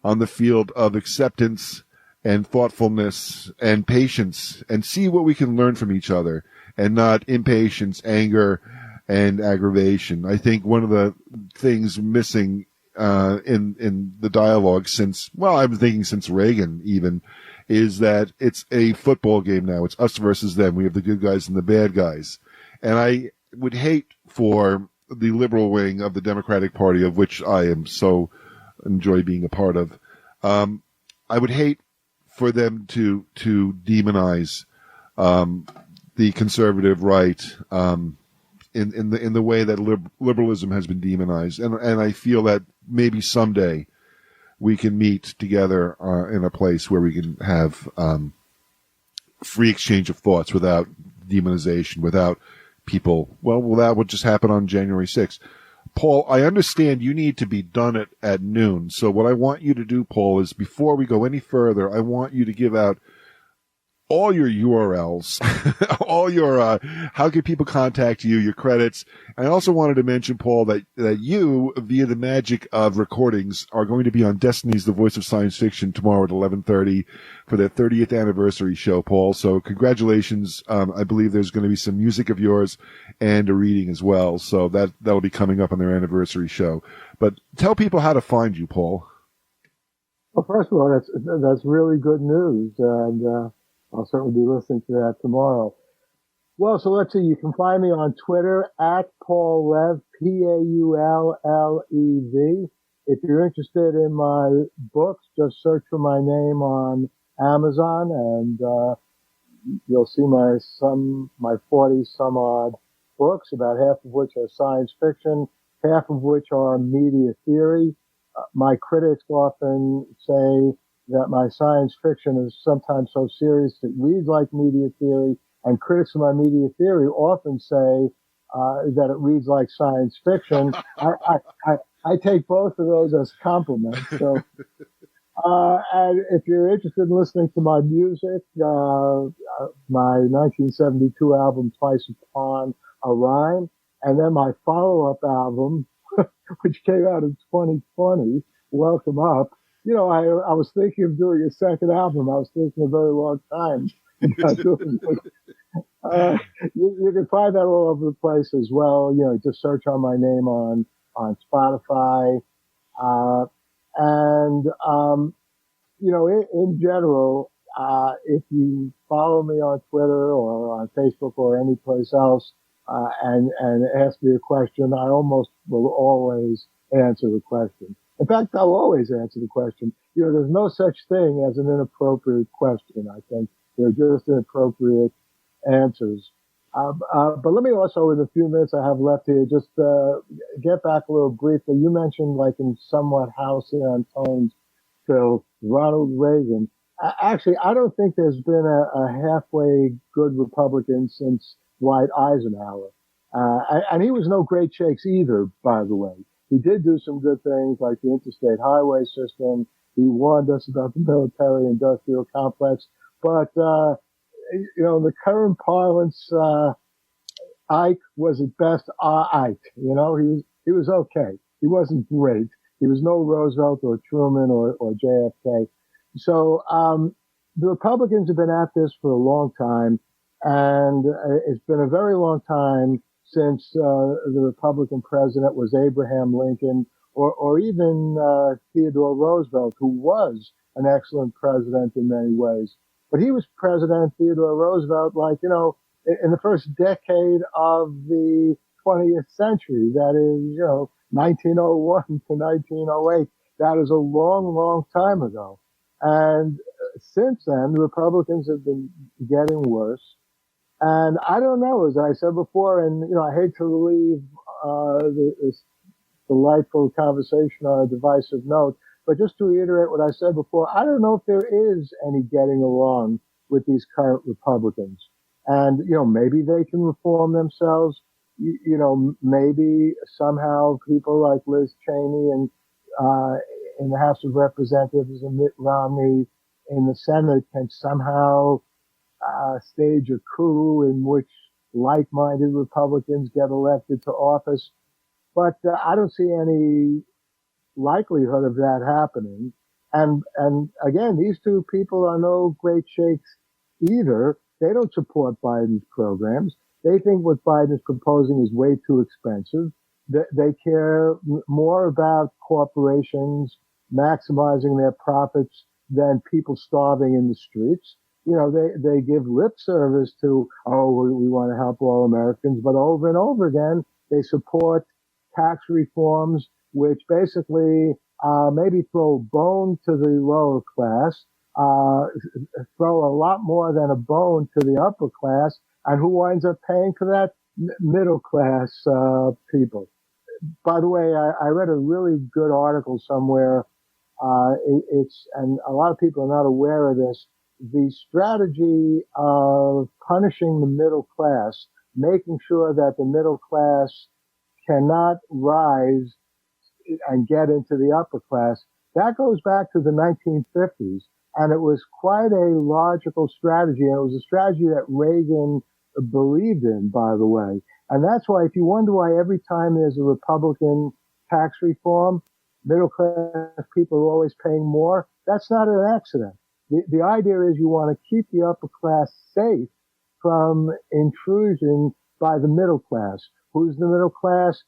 on the field of acceptance and thoughtfulness and patience, and see what we can learn from each other, and not impatience, anger, and aggravation. I think one of the things missing in the dialogue I'm thinking since Reagan even, is that it's a football game now. It's us versus them. We have the good guys and the bad guys. And I would hate for the liberal wing of the Democratic Party, of which I am so enjoy being a part of. I would hate for them to demonize the conservative right in the way that liberalism has been demonized, and I feel that maybe someday we can meet together in a place where we can have free exchange of thoughts without demonization, without people. Well, that would just happen on January 6th. Paul, I understand you need to be done at noon. So what I want you to do, Paul, is before we go any further, I want you to give out all your URLs, all your, how can people contact you, your credits. And I also wanted to mention, Paul, that you, via the magic of recordings, are going to be on Destiny's The Voice of Science Fiction tomorrow at 11:30 for their 30th anniversary show, Paul. So congratulations. I believe there's going to be some music of yours and a reading as well. So that'll be coming up on their anniversary show. But tell people how to find you, Paul. Well, first of all, that's really good news. And, I'll certainly be listening to that tomorrow. Well, so let's see. You can find me on Twitter at Paul Lev, Paulllev. If you're interested in my books, just search for my name on Amazon, and you'll see my 40 some odd books, about half of which are science fiction, half of which are media theory. My critics often say that my science fiction is sometimes so serious it reads like media theory, and critics of my media theory often say that it reads like science fiction. I take both of those as compliments. So, and if you're interested in listening to my music, my 1972 album, Twice Upon a Rhyme, and then my follow-up album, which came out in 2020, Welcome Up. You know, I was thinking of doing a second album. I was thinking a very long time about doing it. You can find that all over the place as well. You know, just search on my name on Spotify. Uh, and, you know, in general, if you follow me on Twitter or on Facebook or any place else, and ask me a question, I almost will always answer the question. In fact, I'll always answer the question. You know, there's no such thing as an inappropriate question. I think they're just inappropriate answers. But let me also, in the few minutes I have left here, just get back a little briefly. You mentioned, like in somewhat halcyon tones, Phil, Ronald Reagan. Actually, I don't think there's been a halfway good Republican since Dwight Eisenhower. And he was no great shakes either, by the way. He did do some good things like the interstate highway system. He warned us about the military industrial complex. But, you know, in the current parlance, Ike was at best Ike. You know, he was okay. He wasn't great. He was no Roosevelt or Truman or JFK. So, the Republicans have been at this for a long time, and it's been a very long time since the Republican president was Abraham Lincoln or even Theodore Roosevelt, who was an excellent president in many ways. But he was President Theodore Roosevelt, like, you know, in the first decade of the 20th century. That is, you know, 1901 to 1908. That is a long, long time ago. And since then, the Republicans have been getting worse. And I don't know, as I said before, and, you know, I hate to leave this delightful conversation on a divisive note, but just to reiterate what I said before, I don't know if there is any getting along with these current Republicans. And, you know, maybe they can reform themselves. You know, maybe somehow people like Liz Cheney and in the House of Representatives and Mitt Romney in the Senate can somehow stage a coup in which like-minded Republicans get elected to office. But I don't see any likelihood of that happening. And again, these two people are no great shakes either. They don't support Biden's programs. They think what Biden is proposing is way too expensive. They care more about corporations maximizing their profits than people starving in the streets. You know, they give lip service to, oh, we want to help all Americans, but over and over again, they support tax reforms, which basically maybe throw a bone to the lower class, throw a lot more than a bone to the upper class, and who winds up paying for that? Middle class people. By the way, I read a really good article somewhere. And a lot of people are not aware of this. The strategy of punishing the middle class, making sure that the middle class cannot rise and get into the upper class, that goes back to the 1950s. And it was quite a logical strategy. And it was a strategy that Reagan believed in, by the way. And that's why, if you wonder why every time there's a Republican tax reform, middle class people are always paying more, that's not an accident. The idea is you want to keep the upper class safe from intrusion by the middle class. Who's the middle class?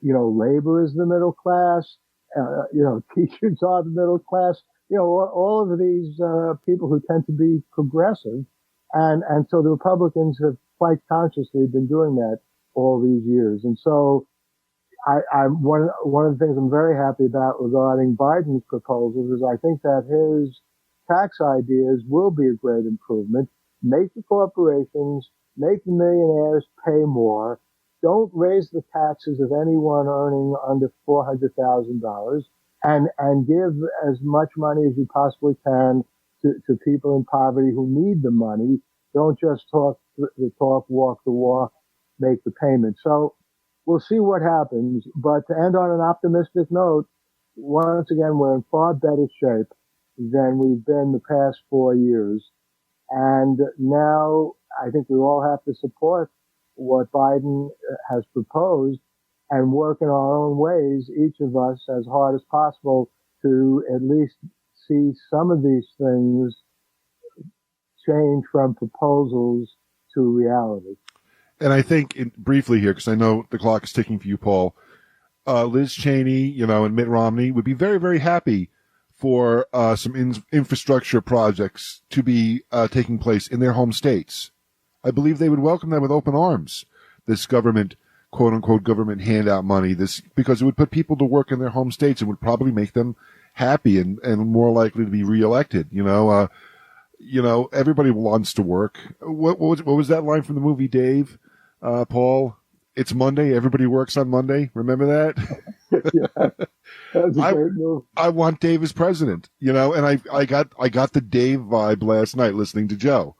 You know, labor is the middle class. You know, teachers are the middle class. You know, all of these people who tend to be progressive. And so the Republicans have quite consciously been doing that all these years. And so I'm one of the things I'm very happy about regarding Biden's proposals is I think that his tax ideas will be a great improvement. Make the corporations, make the millionaires pay more. Don't raise the taxes of anyone earning under $400,000 and give as much money as you possibly can to people in poverty who need the money. Don't just talk the talk, walk the walk, make the payment. So we'll see what happens. But to end on an optimistic note, once again, we're in far better shape than we've been the past 4 years. And now I think we all have to support what Biden has proposed and work in our own ways, each of us as hard as possible to at least see some of these things change from proposals to reality. And I think briefly here, because I know the clock is ticking for you, Paul, Liz Cheney, and Mitt Romney would be very, very happy for some infrastructure projects to be taking place in their home states. I believe they would welcome that with open arms, this government, quote-unquote, government handout money, because it would put people to work in their home states and would probably make them happy and more likely to be reelected. Everybody wants to work. What was that line from the movie, Dave? Paul? It's Monday. Everybody works on Monday. Remember that? Yeah, that's a great move. I want Dave as president, and I got the Dave vibe last night listening to Joe.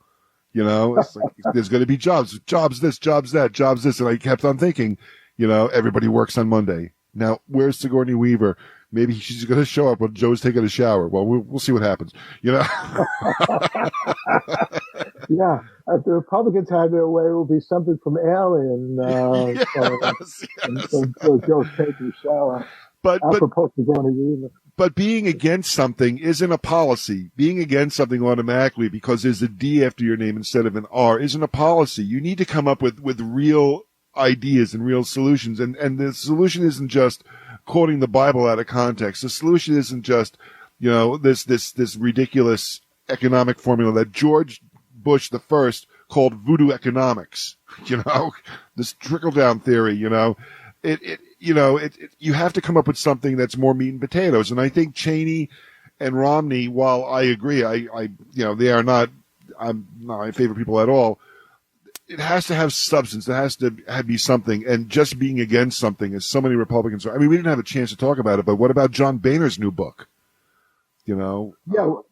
It's like, there's going to be jobs this, jobs that, jobs this. And I kept on thinking, everybody works on Monday. Now, where's Sigourney Weaver? Maybe she's going to show up when Joe's taking a shower. Well, we'll see what happens, Yeah. If the Republicans have their way, it will be something from Alien. So Joe's taking a shower. But Sigourney Weaver. But being against something isn't a policy. Being against something automatically because there's a D after your name instead of an R isn't a policy. You need to come up with real ideas and real solutions. And the solution isn't just quoting the Bible out of context. The solution isn't just, this ridiculous economic formula that George Bush the first called voodoo economics. This trickle down theory, you have to come up with something that's more meat and potatoes. And I think Cheney and Romney, while I agree, they are not, I'm not my favorite people at all. It has to have substance. It has to be something. And just being against something, as so many Republicans are. I mean, we didn't have a chance to talk about it, but what about John Boehner's new book? Yeah, go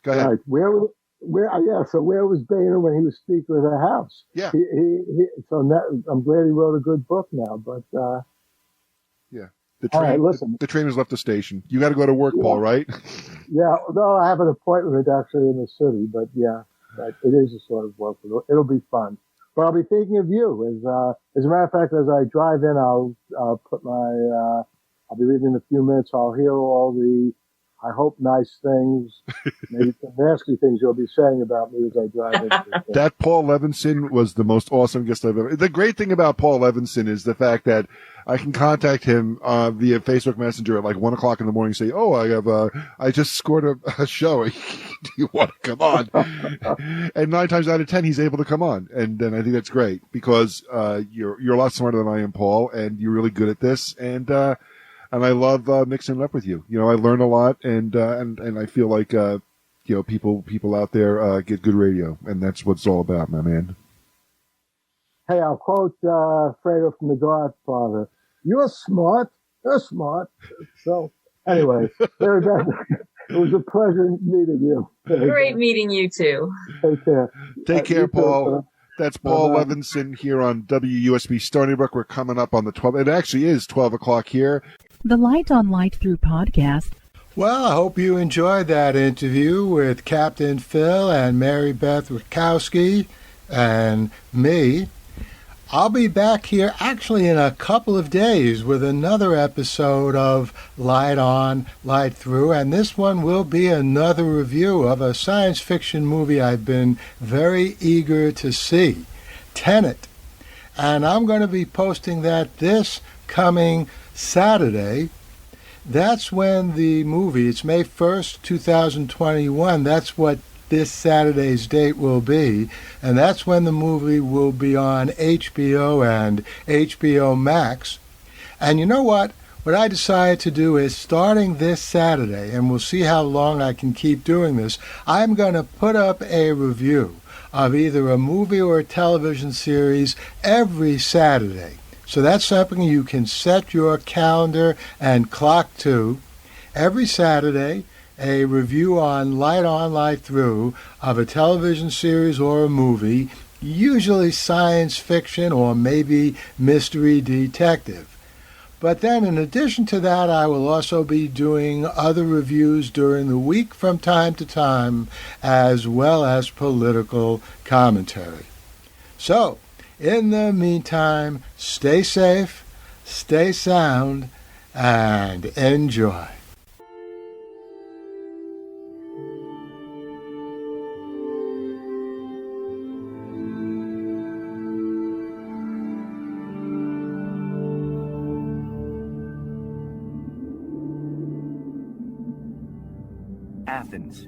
ahead. Right. So where was Boehner when he was Speaker of the House? Yeah. I'm glad he wrote a good book now, but. Yeah. All right, listen. The train has left the station. You got to go to work, Paul, right? Yeah. No, I have an appointment actually in the city, but yeah, it is a sort of work. It'll be fun. But I'll be thinking of you. As a matter of fact, as I drive in, I'll be leaving in a few minutes. I'll hear all the, I hope, nice things, maybe some nasty things you'll be saying about me as I drive in. That Paul Levinson was the most awesome guest I've ever. The great thing about Paul Levinson is the fact that I can contact him via Facebook Messenger at like 1 o'clock in the morning. And say, "Oh, I just scored a show. Do you want to come on?" And 9 times out of 10, he's able to come on, and then I think that's great because you're a lot smarter than I am, Paul, and you're really good at this, and I love mixing it up with you. I learn a lot, and I feel like people out there get good radio, and that's what it's all about, my man. Hey, I'll quote Fredo from The Godfather. You're smart. So, anyway, MaryBeth, it was a pleasure meeting you. Great meeting you too. Take care. Take care, Paul. That's Paul Levinson here on WUSB Stony Brook. We're coming up on the 12th. It actually is 12 o'clock here. The Light on Light Through podcast. Well, I hope you enjoyed that interview with Captain Phil and MaryBeth Rikouski and me. I'll be back here actually in a couple of days with another episode of Light On, Light Through, and this one will be another review of a science fiction movie I've been very eager to see, Tenet. And I'm going to be posting that this coming Saturday. That's when the movie, it's May 1st, 2021, that's what this Saturday's date will be, and that's when the movie will be on HBO and HBO Max. And you know what? What I decided to do is, starting this Saturday, and we'll see how long I can keep doing this, I'm going to put up a review of either a movie or a television series every Saturday. So that's something you can set your calendar and clock to. Every Saturday, a review on Light Through of a television series or a movie, usually science fiction or maybe mystery detective. But then in addition to that, I will also be doing other reviews during the week from time to time, as well as political commentary. So, in the meantime, stay safe, stay sound, and enjoy. Athens,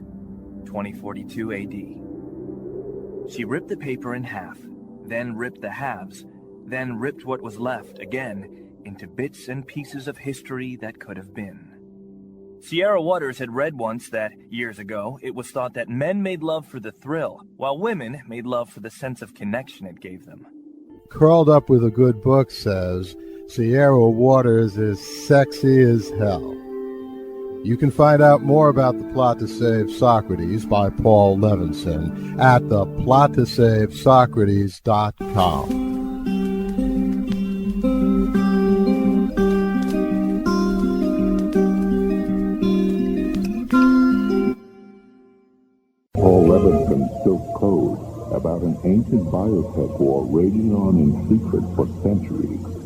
2042 AD. She ripped the paper in half, then ripped the halves, then ripped what was left again into bits and pieces of history that could have been. Sierra Waters had read once that, years ago, it was thought that men made love for the thrill, while women made love for the sense of connection it gave them. Curled Up with a Good Book says, Sierra Waters is sexy as hell. You can find out more about The Plot to Save Socrates by Paul Levinson at theplottoSaveSocrates.com. Paul Levinson spills code about an ancient biotech war raging on in secret for centuries.